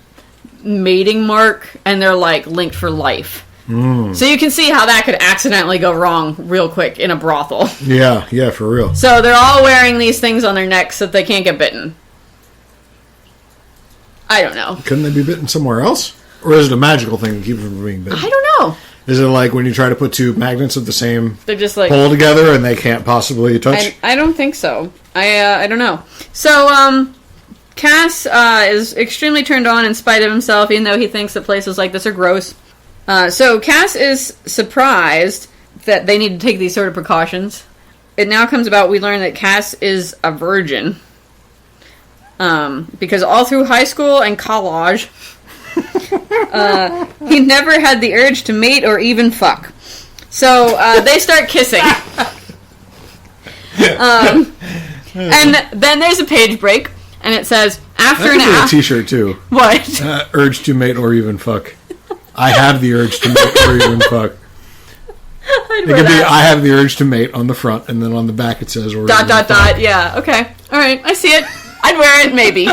[SPEAKER 2] mating mark, and they're, linked for life. So you can see how that could accidentally go wrong real quick in a brothel.
[SPEAKER 1] Yeah, for real.
[SPEAKER 2] So they're all wearing these things on their necks so that they can't get bitten. I don't know.
[SPEAKER 1] Couldn't they be bitten somewhere else? Or is it a magical thing that keeps them from being bitten?
[SPEAKER 2] I don't know.
[SPEAKER 1] Is it like when you try to put 2 magnets of the same
[SPEAKER 2] they're just
[SPEAKER 1] pole together and they can't possibly touch?
[SPEAKER 2] I don't think so. I don't know. So, Cass is extremely turned on in spite of himself, even though he thinks that places like this are gross. So Cass is surprised that they need to take these sort of precautions. It now comes about, we learn that Cass is a virgin. Because all through high school and college, he never had the urge to mate or even fuck. So they start kissing. And then there's a page break, and it says, after an hour...
[SPEAKER 1] a t-shirt, too.
[SPEAKER 2] What?
[SPEAKER 1] Urge to mate or even fuck. I have the urge to mate or even fuck. It could be, I have the urge to mate on the front, and then on the back it says, or ...
[SPEAKER 2] Yeah, okay. Alright, I see it. I'd wear it, maybe.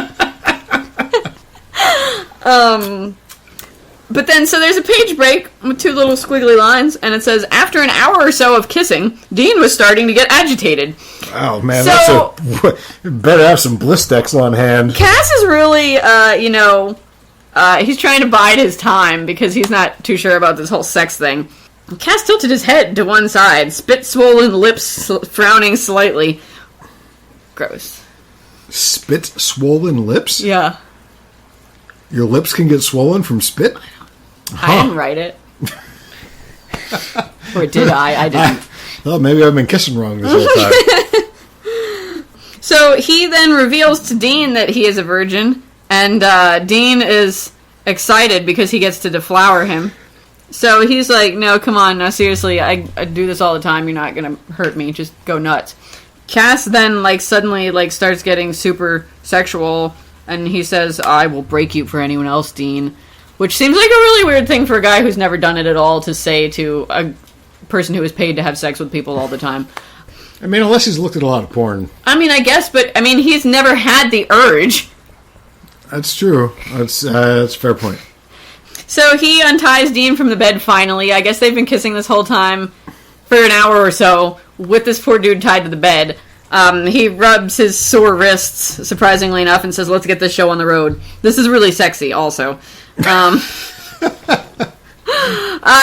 [SPEAKER 2] But then, so there's a page break with 2 little squiggly lines, and it says, after an hour or so of kissing, Dean was starting to get agitated.
[SPEAKER 1] Oh, man, better have some Blistex on hand.
[SPEAKER 2] Cass is really, he's trying to bide his time because he's not too sure about this whole sex thing. Cass tilted his head to one side, spit-swollen lips frowning slightly. Gross.
[SPEAKER 1] Spit-swollen lips?
[SPEAKER 2] Yeah.
[SPEAKER 1] Your lips can get swollen from spit?
[SPEAKER 2] I didn't write it. Or did I? I didn't.
[SPEAKER 1] Well, maybe I've been kissing wrong this whole time.
[SPEAKER 2] So he then reveals to Dean that he is a virgin, and Dean is excited because he gets to deflower him. So he's like, no, come on, no, seriously, I do this all the time, you're not gonna hurt me, just go nuts. Cass then, like, suddenly, like, starts getting super sexual, and he says, I will break you for anyone else, Dean. Which seems like a really weird thing for a guy who's never done it at all to say to a person who is paid to have sex with people all the time.
[SPEAKER 1] I mean, unless he's looked at a lot of porn.
[SPEAKER 2] I mean, I guess, but, I mean, he's never had the urge.
[SPEAKER 1] That's true. That's a fair point.
[SPEAKER 2] So he unties Dean from the bed finally. I guess they've been kissing this whole time for an hour or so with this poor dude tied to the bed. He rubs his sore wrists, surprisingly enough, and says, let's get this show on the road. This is really sexy, also. Then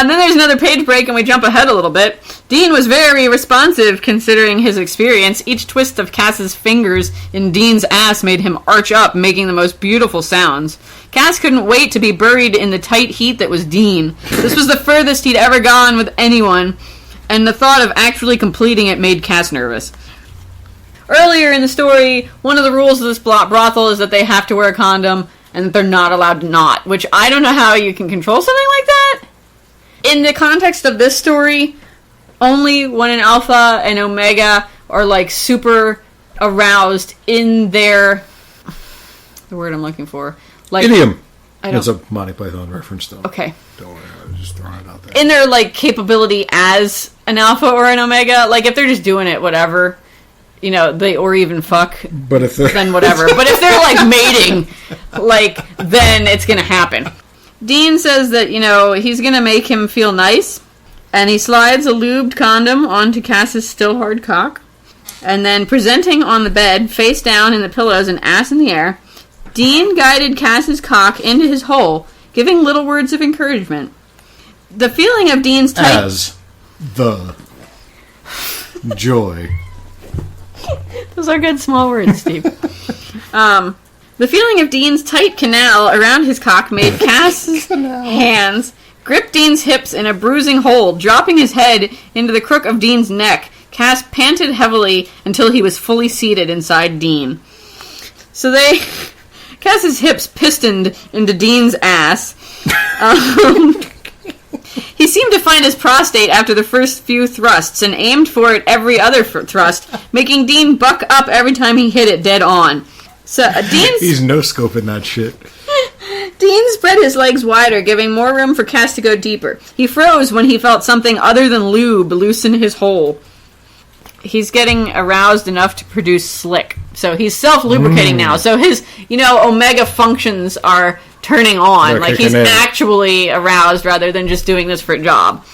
[SPEAKER 2] there's another page break, and we jump ahead a little bit. Dean was very responsive, considering his experience. Each twist of Cass's fingers in Dean's ass made him arch up, making the most beautiful sounds. Cass couldn't wait to be buried in the tight heat that was Dean. This was the furthest he'd ever gone with anyone, and the thought of actually completing it made Cass nervous. Earlier in the story, one of the rules of this brothel is that they have to wear a condom, and that they're not allowed to not, which I don't know how you can control something like that. In the context of this story, only when an alpha and omega are, like, super aroused in their... the word I'm looking for. Like,
[SPEAKER 1] idiom. It's a Monty Python reference, though.
[SPEAKER 2] Okay.
[SPEAKER 1] Don't worry, I was just throwing it out there.
[SPEAKER 2] In their, like, capability as an alpha or an omega, like, if they're just doing it, whatever, you know, or even fuck,
[SPEAKER 1] but if they're...
[SPEAKER 2] then whatever. But if they're, like, mating, like, then it's gonna happen. Dean says that, you know, he's gonna make him feel nice, and he slides a lubed condom onto Cass's still hard cock, and then presenting on the bed, face down in the pillows and ass in the air, Dean guided Cass's cock into his hole, giving little words of encouragement. The feeling of Dean's tight...
[SPEAKER 1] As the joy.
[SPEAKER 2] Those are good small words, Steve. The feeling of Dean's tight canal around his cock made Cass's hands grip Dean's hips in a bruising hold, dropping his head into the crook of Dean's neck. Cass panted heavily until he was fully seated inside Dean. So Cass's hips pistoned into Dean's ass. He seemed to find his prostate after the first few thrusts and aimed for it every other thrust, making Dean buck up every time he hit it dead on. So
[SPEAKER 1] He's no-scoping that shit.
[SPEAKER 2] Dean spread his legs wider, giving more room for Cass to go deeper. He froze when he felt something other than lube loosen his hole. He's getting aroused enough to produce slick. So he's self-lubricating now. So his, omega functions are turning on.
[SPEAKER 1] They're
[SPEAKER 2] like he's
[SPEAKER 1] in.
[SPEAKER 2] actually aroused rather than just doing this for a job.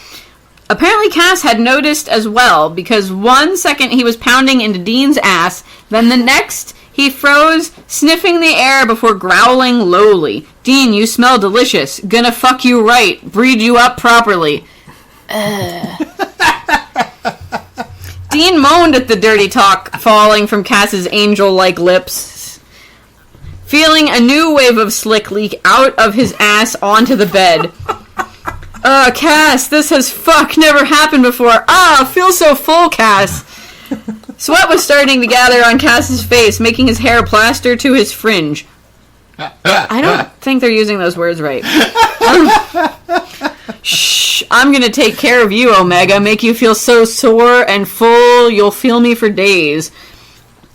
[SPEAKER 2] Apparently Cass had noticed as well, because 1 second he was pounding into Dean's ass, then the next he froze, sniffing the air before growling lowly. Dean, you smell delicious. Gonna fuck you right. Breed you up properly. Dean moaned at the dirty talk falling from Cass's angel-like lips, feeling a new wave of slick leak out of his ass onto the bed. Cass, this has never happened before. Feels so full, Cass. Sweat was starting to gather on Cass's face, making his hair plaster to his fringe. I don't think they're using those words right. Shh, I'm gonna take care of you, Omega. Make you feel so sore and full, you'll feel me for days.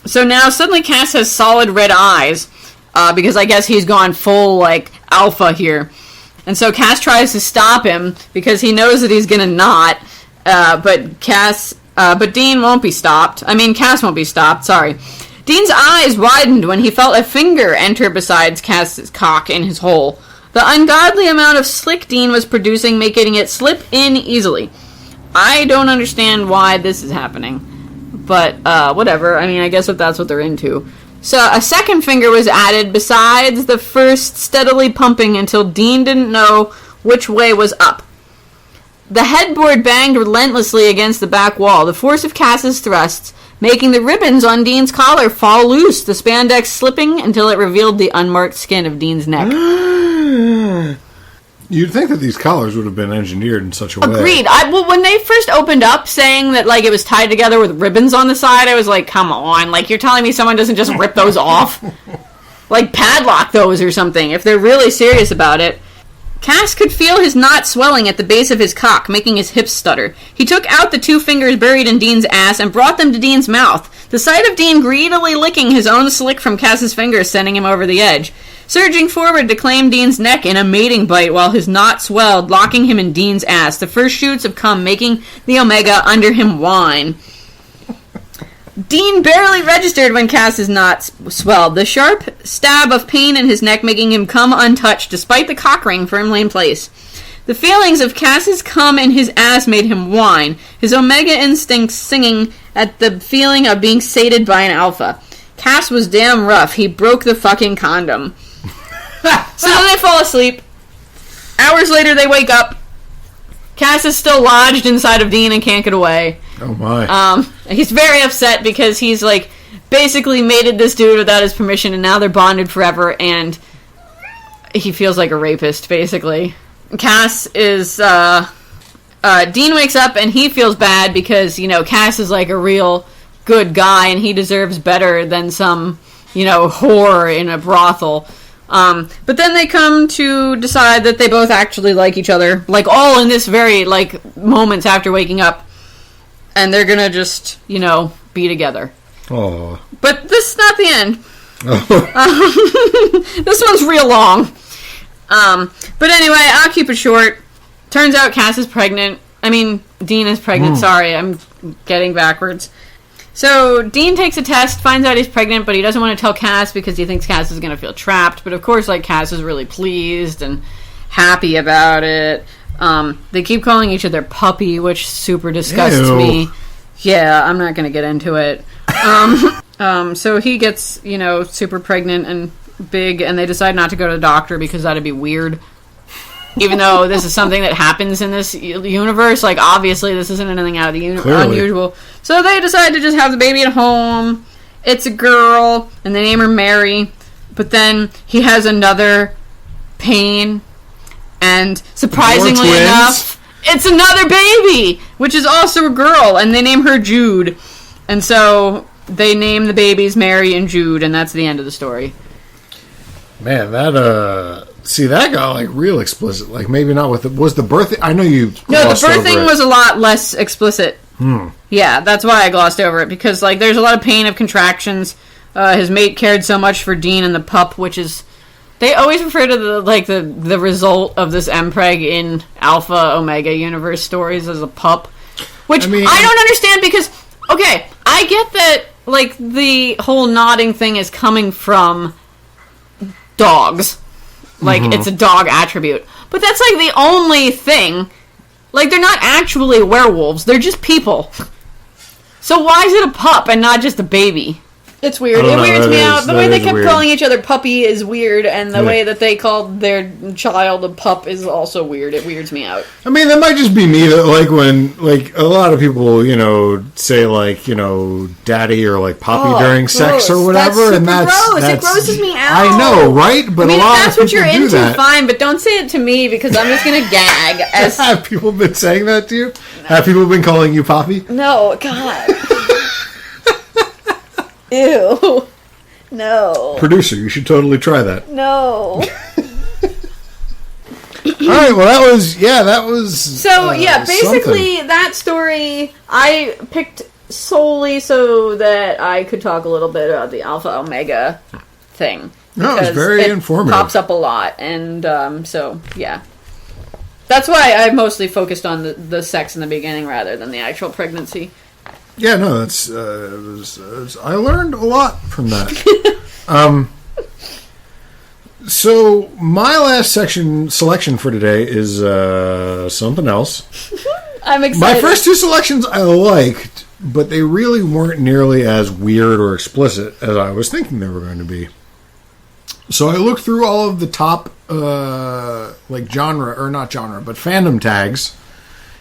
[SPEAKER 2] So now, suddenly Cass has solid red eyes, because I guess he's gone full, alpha here. And so Cass tries to stop him, because he knows that he's gonna not, but Dean won't be stopped. Cass won't be stopped, sorry. Dean's eyes widened when he felt a finger enter beside Cass's cock in his hole. The ungodly amount of slick Dean was producing, making it slip in easily. I don't understand why this is happening. But, whatever. I guess if that's what they're into. So, a second finger was added besides the first, steadily pumping until Dean didn't know which way was up. The headboard banged relentlessly against the back wall. The force of Cass's thrusts making the ribbons on Dean's collar fall loose, the spandex slipping until it revealed the unmarked skin of Dean's neck.
[SPEAKER 1] You'd think that these collars would have been engineered in such a way.
[SPEAKER 2] Agreed. Well, when they first opened up saying that, like, it was tied together with ribbons on the side, I was like, come on. Like, you're telling me someone doesn't just rip those off? Like, padlock those or something, if they're really serious about it. Cass could feel his knot swelling at the base of his cock, making his hips stutter. He took out the 2 fingers buried in Dean's ass and brought them to Dean's mouth. The sight of Dean greedily licking his own slick from Cass's fingers sending him over the edge. Surging forward to claim Dean's neck in a mating bite while his knot swelled, locking him in Dean's ass, the first shoots of cum making the Omega under him whine. Dean barely registered when Cass's knot swelled, the sharp stab of pain in his neck making him come untouched, despite the cock ring firmly in place. The feelings of Cass's cum in his ass made him whine, his Omega instincts singing at the feeling of being sated by an alpha. Cass was damn rough. He broke the fucking condom. So then they fall asleep. Hours later, they wake up. Cass is still lodged inside of Dean and can't get away.
[SPEAKER 1] Oh my.
[SPEAKER 2] He's very upset because he's, like, basically mated this dude without his permission, and now they're bonded forever, and he feels like a rapist, basically. Cass is, Dean wakes up, and he feels bad because, you know, Cass is, like, a real good guy, and he deserves better than some, you know, whore in a brothel. But then they come to decide that they both actually like each other, like, all in this very, like, moments after waking up. And they're gonna just, you know, be together.
[SPEAKER 1] Oh.
[SPEAKER 2] But this is not the end.
[SPEAKER 1] Oh.
[SPEAKER 2] This one's real long. But anyway, I'll keep it short. Turns out Cass is pregnant. I mean, Dean is pregnant. Sorry, I'm getting backwards. So, Dean takes a test, finds out he's pregnant, but he doesn't want to tell Cass because he thinks Cass is going to feel trapped. But of course, like, Cass is really pleased and happy about it. They keep calling each other puppy, which super disgusts me. Yeah, I'm not going to get into it. So he gets, you know, super pregnant and big, and they decide not to go to the doctor because that'd be weird. Even though this is something that happens in this universe, like, obviously this isn't anything out of the unusual. So they decide to just have the baby at home. It's a girl, and they name her Mary. But then he has another pain, and surprisingly enough, it's another baby, which is also a girl, and they name her Jude. And so they name the babies Mary and Jude, and that's the end of the story.
[SPEAKER 1] Man, that, see, that got, like, real explicit. Like, maybe not with was the birthing... I know you
[SPEAKER 2] No, the birthing was a lot less explicit. Yeah, that's why I glossed over it, because, like, there's a lot of pain of contractions. His mate cared so much for Dean and the pup, which is... They always refer to the result of this MPreg in Alpha Omega universe stories as a pup, which I don't understand because, okay, I get that, like, the whole nodding thing is coming from dogs. Like, it's a dog attribute. But that's, like, the only thing. Like, they're not actually werewolves. They're just people. So why is it a pup and not just a baby? It's weird. It weirds me out. The way they kept calling each other puppy is weird, and the way that they called their child a pup is also weird. It weirds me out.
[SPEAKER 1] I mean, that might just be me, that, like, when, like, a lot of people, you know, say, like, you know, daddy or, like, poppy during sex or whatever,
[SPEAKER 2] and that's gross. It grosses me out.
[SPEAKER 1] I know, right? But a lot of people do that. If that's what you're into,
[SPEAKER 2] fine, but don't say it to me, because I'm just going to gag.
[SPEAKER 1] Have people been saying that to you? No. Have people been calling you poppy?
[SPEAKER 2] No, God. Ew. No.
[SPEAKER 1] Producer, you should totally try that.
[SPEAKER 2] No.
[SPEAKER 1] Alright, well that was...
[SPEAKER 2] So, basically something. That story I picked solely so that I could talk a little bit about the Alpha Omega thing.
[SPEAKER 1] No, it was very informative.
[SPEAKER 2] It pops up a lot, and so, yeah. That's why I mostly focused on the sex in the beginning rather than the actual pregnancy.
[SPEAKER 1] Yeah, no, that's I learned a lot from that. So my last selection for today is something else.
[SPEAKER 2] I'm excited.
[SPEAKER 1] My first 2 selections I liked, but they really weren't nearly as weird or explicit as I was thinking they were going to be. So I looked through all of the top like genre, or not genre, but fandom tags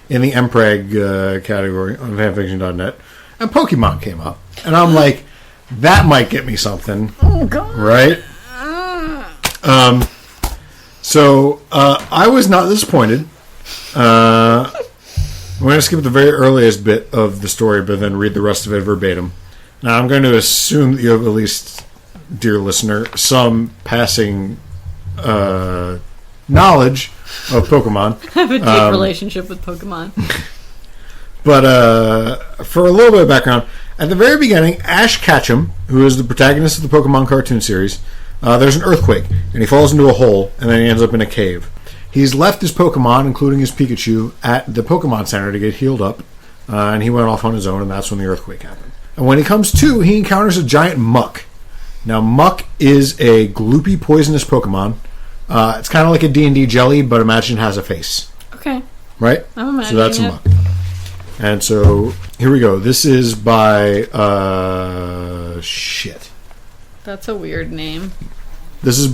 [SPEAKER 1] in the MPreg category on fanfiction.net, and Pokemon came up. And I'm like, that might get me something.
[SPEAKER 2] Oh, God.
[SPEAKER 1] Right? So I was not disappointed. I'm going to skip the very earliest bit of the story, but then read the rest of it verbatim. Now, I'm going to assume that you have at least, dear listener, some passing knowledge of Pokemon.
[SPEAKER 2] I have a deep relationship with Pokemon.
[SPEAKER 1] But for a little bit of background, at the very beginning, Ash Ketchum, who is the protagonist of the Pokemon cartoon series, there's an earthquake, and he falls into a hole, and then he ends up in a cave. He's left his Pokemon, including his Pikachu, at the Pokemon Center to get healed up, and he went off on his own, and that's when the earthquake happened. And when he comes to, he encounters a giant Muck. Now, Muck is a gloopy, poisonous Pokemon. It's kind of like a D&D jelly, but imagine it has a face.
[SPEAKER 2] Okay.
[SPEAKER 1] Right?
[SPEAKER 2] I'm imagining
[SPEAKER 1] so that's a Muck. And so, here we go. This is by, shit.
[SPEAKER 2] That's a weird name.
[SPEAKER 1] This is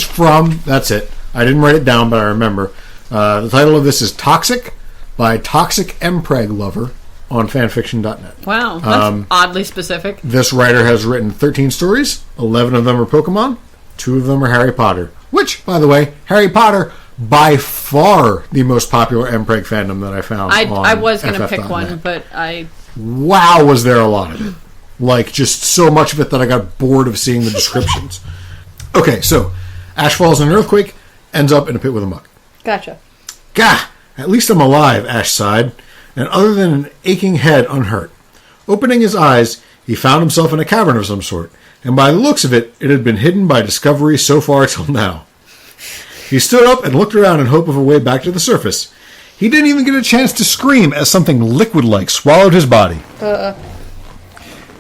[SPEAKER 1] from, that's it. I didn't write it down, but I remember. The title of this is Toxic by Toxic MPreg Lover on fanfiction.net.
[SPEAKER 2] Wow, that's oddly specific.
[SPEAKER 1] This writer has written 13 stories. 11 of them are Pokemon. 2 of them are Harry Potter. Which, by the way, Harry Potter, by far the most popular MPreg fandom that I found.
[SPEAKER 2] I was going to pick one, but I...
[SPEAKER 1] Wow, was there a lot of it. Like, just so much of it that I got bored of seeing the descriptions. Okay, so, Ash falls in an earthquake, ends up in a pit with a Muck.
[SPEAKER 2] Gotcha.
[SPEAKER 1] Gah! At least I'm alive, Ash sighed, and other than an aching head, unhurt. Opening his eyes, he found himself in a cavern of some sort, and by the looks of it, it had been hidden by discovery so far till now. He stood up and looked around in hope of a way back to the surface. He didn't even get a chance to scream as something liquid-like swallowed his body.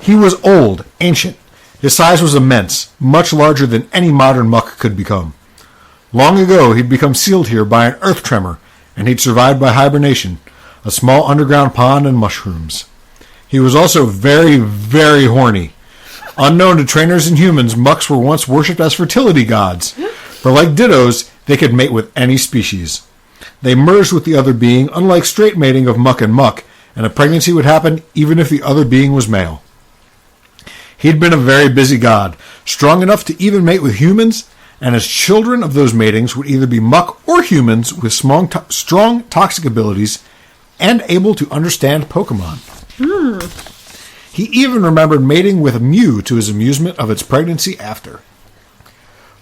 [SPEAKER 1] He was old, ancient. His size was immense, much larger than any modern Muck could become. Long ago, he'd become sealed here by an earth tremor, and he'd survived by hibernation, a small underground pond and mushrooms. He was also very, very horny. Unknown to trainers and humans, Mucks were once worshipped as fertility gods, for like Dittos, they could mate with any species. They merged with the other being, unlike straight mating of Muck and Muck, and a pregnancy would happen even if the other being was male. He'd been a very busy god, strong enough to even mate with humans, and his children of those matings would either be Muck or humans with strong toxic abilities and able to understand Pokemon. He even remembered mating with a Mew to his amusement of its pregnancy after.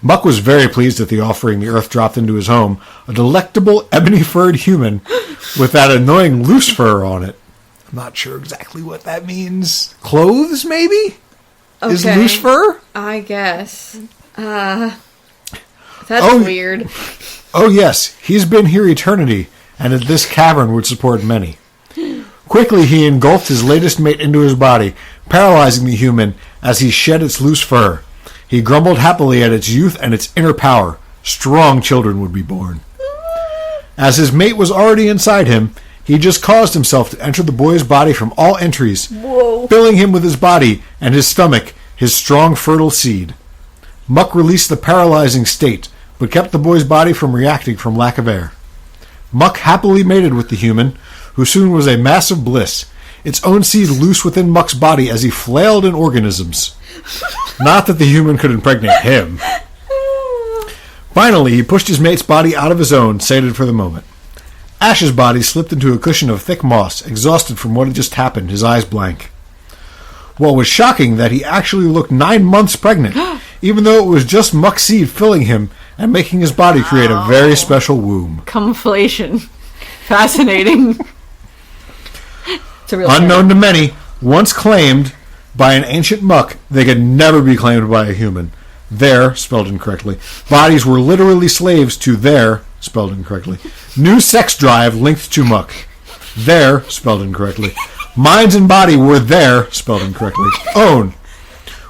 [SPEAKER 1] Muck was very pleased at the offering the earth dropped into his home, a delectable ebony-furred human with that annoying loose fur on it. I'm not sure exactly what that means. Clothes, maybe? Okay. Is loose fur?
[SPEAKER 2] I guess. That's weird.
[SPEAKER 1] Oh, yes. He's been here eternity, and that this cavern would support many. Quickly, he engulfed his latest mate into his body, paralyzing the human as he shed its loose fur. He grumbled happily at its youth and its inner power. Strong children would be born. As his mate was already inside him, he just caused himself to enter the boy's body from all entries, filling him with his body and his stomach, his strong, fertile seed. Muck released the paralyzing state, but kept the boy's body from reacting from lack of air. Muck happily mated with the human, who soon was a mass of bliss, its own seed loose within Muck's body as he flailed in organisms. Not that the human could impregnate him. Finally, he pushed his mate's body out of his own, sated for the moment. Ash's body slipped into a cushion of thick moss, exhausted from what had just happened, his eyes blank. What was shocking that he actually looked 9 months pregnant, even though it was just Muck's seed filling him and making his body create a very special womb.
[SPEAKER 2] Camouflation. Fascinating.
[SPEAKER 1] Unknown to many, once claimed by an ancient Muck, they could never be claimed by a human. Their, spelled incorrectly, bodies were literally slaves to their, spelled incorrectly, new sex drive linked to Muck. Their, spelled incorrectly, minds and body were their, spelled incorrectly, own,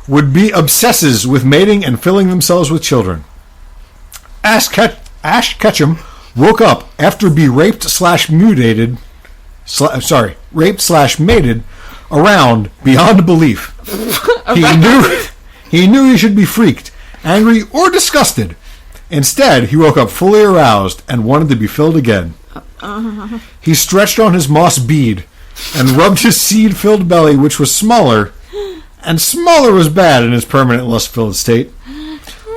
[SPEAKER 1] would be obsesses with mating and filling themselves with children. Ash Ketchum woke up after being raped/mated around beyond belief. He knew he should be freaked, angry, or disgusted. Instead, he woke up fully aroused and wanted to be filled again. He stretched on his moss bead, and rubbed his seed-filled belly, which was smaller, and smaller was bad in his permanent lust-filled state.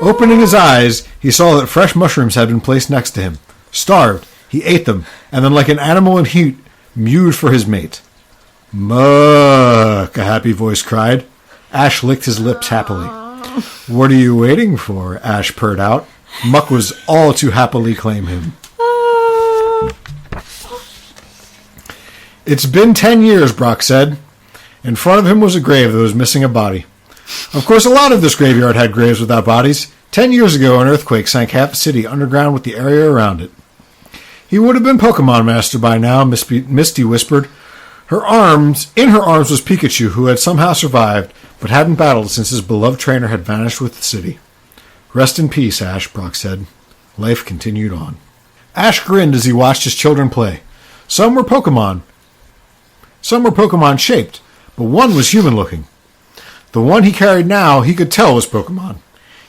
[SPEAKER 1] Opening his eyes, he saw that fresh mushrooms had been placed next to him. Starved, he ate them, and then like an animal in heat, mewed for his mate. "Muck," a happy voice cried. Ash licked his lips happily. "What are you waiting for?" Ash purred out. Muck was all to happily claim him. "It's been 10 years, Brock said. In front of him was a grave that was missing a body. Of course, a lot of this graveyard had graves without bodies. 10 years ago, an earthquake sank half the city underground with the area around it. He would have been Pokemon Master by now," Misty whispered. In her arms was Pikachu, who had somehow survived, but hadn't battled since his beloved trainer had vanished with the city. "Rest in peace, Ash," Brock said. Life continued on. Ash grinned as he watched his children play. Some were Pokemon shaped, but one was human-looking. The one he carried now, he could tell was Pokemon.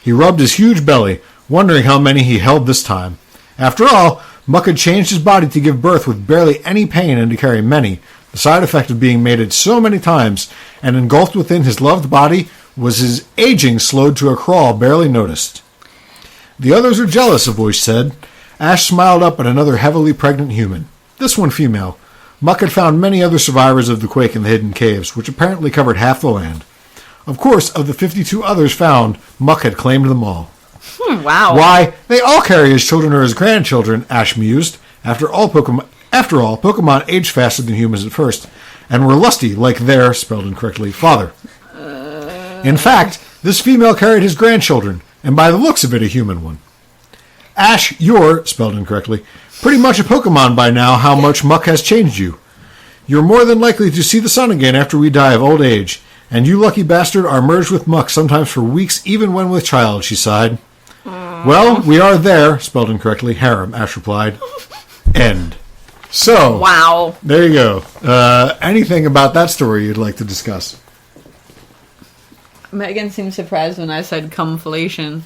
[SPEAKER 1] He rubbed his huge belly, wondering how many he held this time. After all, Muck had changed his body to give birth with barely any pain and to carry many. The side effect of being mated so many times and engulfed within his loved body was his aging slowed to a crawl barely noticed. "The others are jealous," a voice said. Ash smiled up at another heavily pregnant human. This one female. Muck had found many other survivors of the quake in the hidden caves, which apparently covered half the land. Of course, of the 52 others found, Muck had claimed them all.
[SPEAKER 2] Wow.
[SPEAKER 1] "Why, they all carry his children or his grandchildren," Ash mused. After all, Pokemon aged faster than humans at first, and were lusty like their, spelled incorrectly, father. In fact, this female carried his grandchildren, and by the looks of it, a human one. "Ash, you're," spelled incorrectly, "pretty much a Pokemon by now. How much Muck has changed you. You're more than likely to see the sun again after we die of old age, and you lucky bastard are merged with Muck sometimes for weeks, even when with child," she sighed. "Well, we are there," spelled incorrectly, harem, Ash replied. End. So,
[SPEAKER 2] wow.
[SPEAKER 1] There you go. Anything about that story you'd like to discuss?
[SPEAKER 2] Megan seemed surprised when I said cumflation,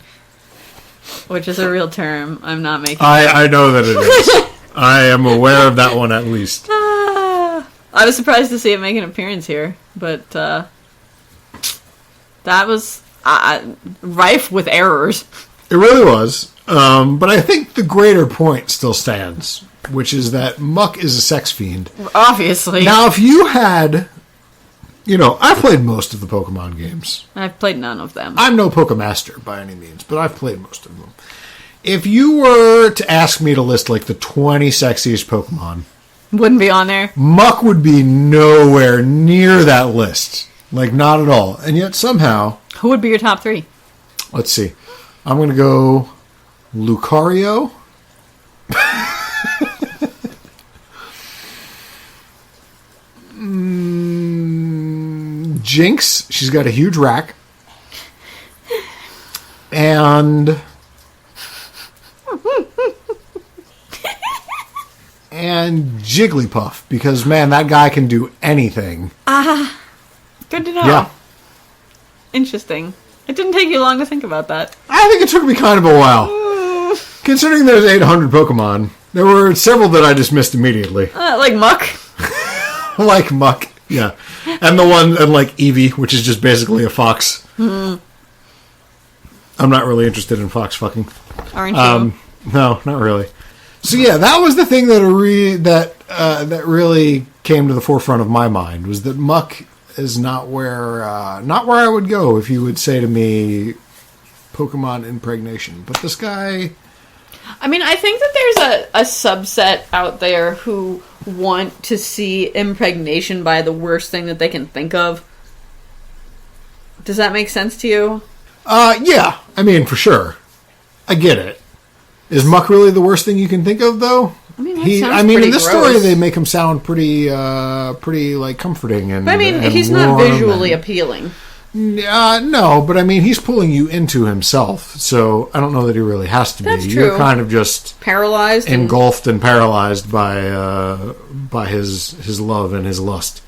[SPEAKER 2] which is a real term. I'm not making
[SPEAKER 1] I know that it is. I am aware of that one at least.
[SPEAKER 2] I was surprised to see it make an appearance here, but that was rife with errors.
[SPEAKER 1] It really was. But I think the greater point still stands, which is that Muck is a sex fiend.
[SPEAKER 2] Obviously.
[SPEAKER 1] Now, if you had... I've played most of the Pokemon games.
[SPEAKER 2] I've played none of them.
[SPEAKER 1] I'm no Pokemaster by any means, but I've played most of them. If you were to ask me to list, like, the 20 sexiest Pokemon...
[SPEAKER 2] Wouldn't be on there?
[SPEAKER 1] Muck would be nowhere near that list. Like, not at all. And yet, somehow...
[SPEAKER 2] Who would be your top 3?
[SPEAKER 1] Let's see. I'm going to go Lucario. Jinx. She's got a huge rack. And Jigglypuff, because man, that guy can do anything.
[SPEAKER 2] Good to know.
[SPEAKER 1] Yeah.
[SPEAKER 2] Interesting. It didn't take you long to think about that.
[SPEAKER 1] I think it took me kind of a while. Considering there's 800 Pokemon, there were several that I dismissed immediately.
[SPEAKER 2] Like Muck?
[SPEAKER 1] Like Muck, yeah. And like Eevee, which is just basically a fox. I'm not really interested in fox fucking.
[SPEAKER 2] Aren't you?
[SPEAKER 1] No, not really. So yeah, that was the thing that really came to the forefront of my mind, was that Muck is not where I would go if you would say to me Pokemon impregnation. But this guy...
[SPEAKER 2] I mean, I think that there's a subset out there who want to see impregnation by the worst thing that they can think of. Does that make sense to you?
[SPEAKER 1] Yeah. I mean, for sure. I get it. Is Muck really the worst thing you can think of, though?
[SPEAKER 2] I mean, that sounds pretty
[SPEAKER 1] in this
[SPEAKER 2] gross.
[SPEAKER 1] story, they make him sound pretty like comforting and.
[SPEAKER 2] But I mean,
[SPEAKER 1] and
[SPEAKER 2] he's not visually appealing.
[SPEAKER 1] No, but I mean, he's pulling you into himself, so I don't know that he really has to
[SPEAKER 2] That's
[SPEAKER 1] be.
[SPEAKER 2] true.
[SPEAKER 1] You're kind of just
[SPEAKER 2] paralyzed,
[SPEAKER 1] engulfed and paralyzed by his love and his lust.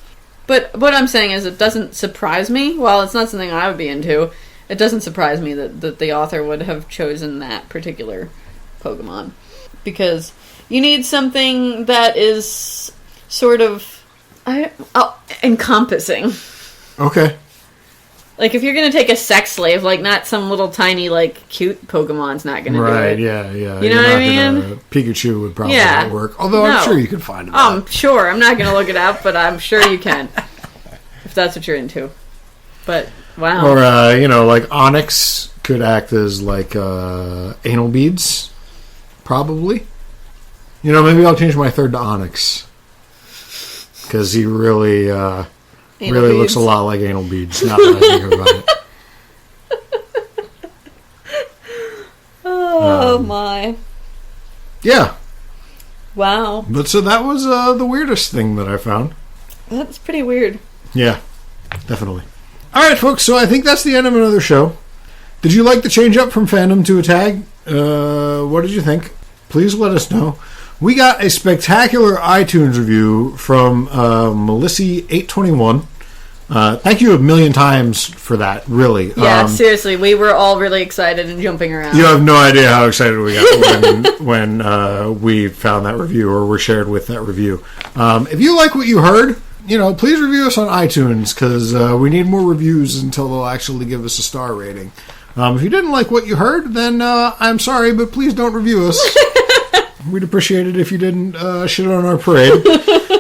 [SPEAKER 2] But what I'm saying is, it doesn't surprise me. While it's not something I would be into, it doesn't surprise me that the author would have chosen that particular Pokemon, because you need something that is sort of Encompassing.
[SPEAKER 1] Okay.
[SPEAKER 2] Like, if you're gonna take a sex slave, like, not some little tiny, like, cute Pokemon's not gonna do it.
[SPEAKER 1] Right, yeah.
[SPEAKER 2] You know what I mean?
[SPEAKER 1] Pikachu would probably not work. Although I'm sure you could find it.
[SPEAKER 2] I'm sure. I'm not gonna look it up, but I'm sure you can. If that's what you're into. But, wow.
[SPEAKER 1] Or, like Onyx could act as, like, anal beads. Probably. Maybe I'll change my third to Onyx. Because he really looks a lot like anal beads, now that I think about it.
[SPEAKER 2] Oh, my.
[SPEAKER 1] Yeah.
[SPEAKER 2] Wow.
[SPEAKER 1] But so that was the weirdest thing that I found.
[SPEAKER 2] That's pretty weird.
[SPEAKER 1] Yeah, definitely. All right, folks, so I think that's the end of another show. Did you like the change up from fandom to a tag? What did you think? Please let us know. We got a spectacular iTunes review from Melissy821. Thank you a million times for that, really.
[SPEAKER 2] Yeah, seriously, we were all really excited and jumping around.
[SPEAKER 1] You have no idea how excited we got when we found that review or were shared with that review. If you like what you heard, please review us on iTunes, because we need more reviews until they'll actually give us a star rating. If you didn't like what you heard, then I'm sorry, but please don't review us. We'd appreciate it if you didn't shit on our parade.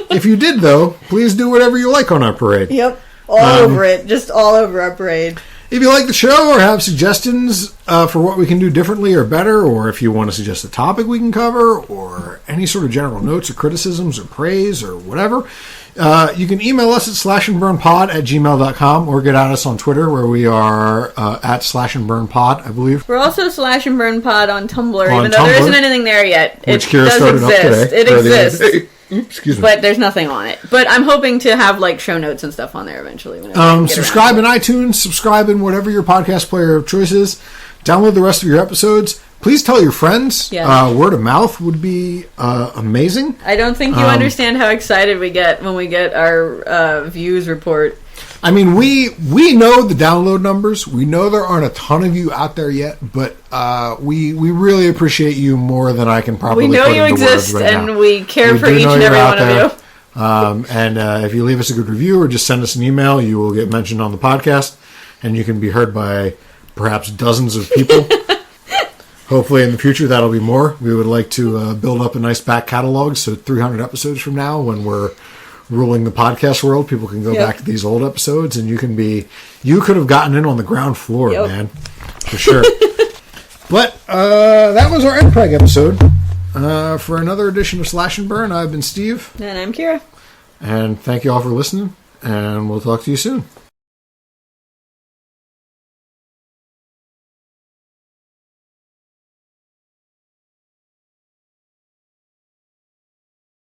[SPEAKER 1] If you did, though, please do whatever you like on our parade.
[SPEAKER 2] Yep, all over it. Just all over our parade.
[SPEAKER 1] If you like the show or have suggestions for what we can do differently or better, or if you want to suggest a topic we can cover, or any sort of general notes or criticisms or praise or whatever, you can email us at slashandburnpod@gmail.com, or get at us on Twitter, where we are at slashandburnpod, I believe.
[SPEAKER 2] We're also Slash and Burn Pod on Tumblr, even though there isn't anything there yet.
[SPEAKER 1] Which
[SPEAKER 2] It
[SPEAKER 1] Kira
[SPEAKER 2] does
[SPEAKER 1] started
[SPEAKER 2] exist.
[SPEAKER 1] up today.
[SPEAKER 2] It exists.
[SPEAKER 1] Excuse me.
[SPEAKER 2] But there's nothing on it. But I'm hoping to have, like, show notes and stuff on there eventually.
[SPEAKER 1] Subscribe in iTunes, subscribe in whatever your podcast player of choice is. Download the rest of your episodes. Please tell your friends.
[SPEAKER 2] Yeah.
[SPEAKER 1] Word of mouth would be amazing.
[SPEAKER 2] I don't think you understand how excited we get when we get our views report.
[SPEAKER 1] I mean, we know the download numbers. We know there aren't a ton of you out there yet, but we really appreciate you more than I can probably
[SPEAKER 2] We know
[SPEAKER 1] put
[SPEAKER 2] you
[SPEAKER 1] into
[SPEAKER 2] exist,
[SPEAKER 1] words right
[SPEAKER 2] and
[SPEAKER 1] now.
[SPEAKER 2] we care for each and every one of you.
[SPEAKER 1] And if you leave us a good review or just send us an email, you will get mentioned on the podcast, and you can be heard by perhaps dozens of people. Hopefully in the future that'll be more. We would like to build up a nice back catalog, so 300 episodes from now, when we're ruling the podcast world, people can go back to these old episodes, and you could have gotten in on the ground floor, man, for sure. But that was our MPreg episode. For another edition of Slash and Burn, I've been Steve.
[SPEAKER 2] And I'm Kira.
[SPEAKER 1] And thank you all for listening, and we'll talk to you soon.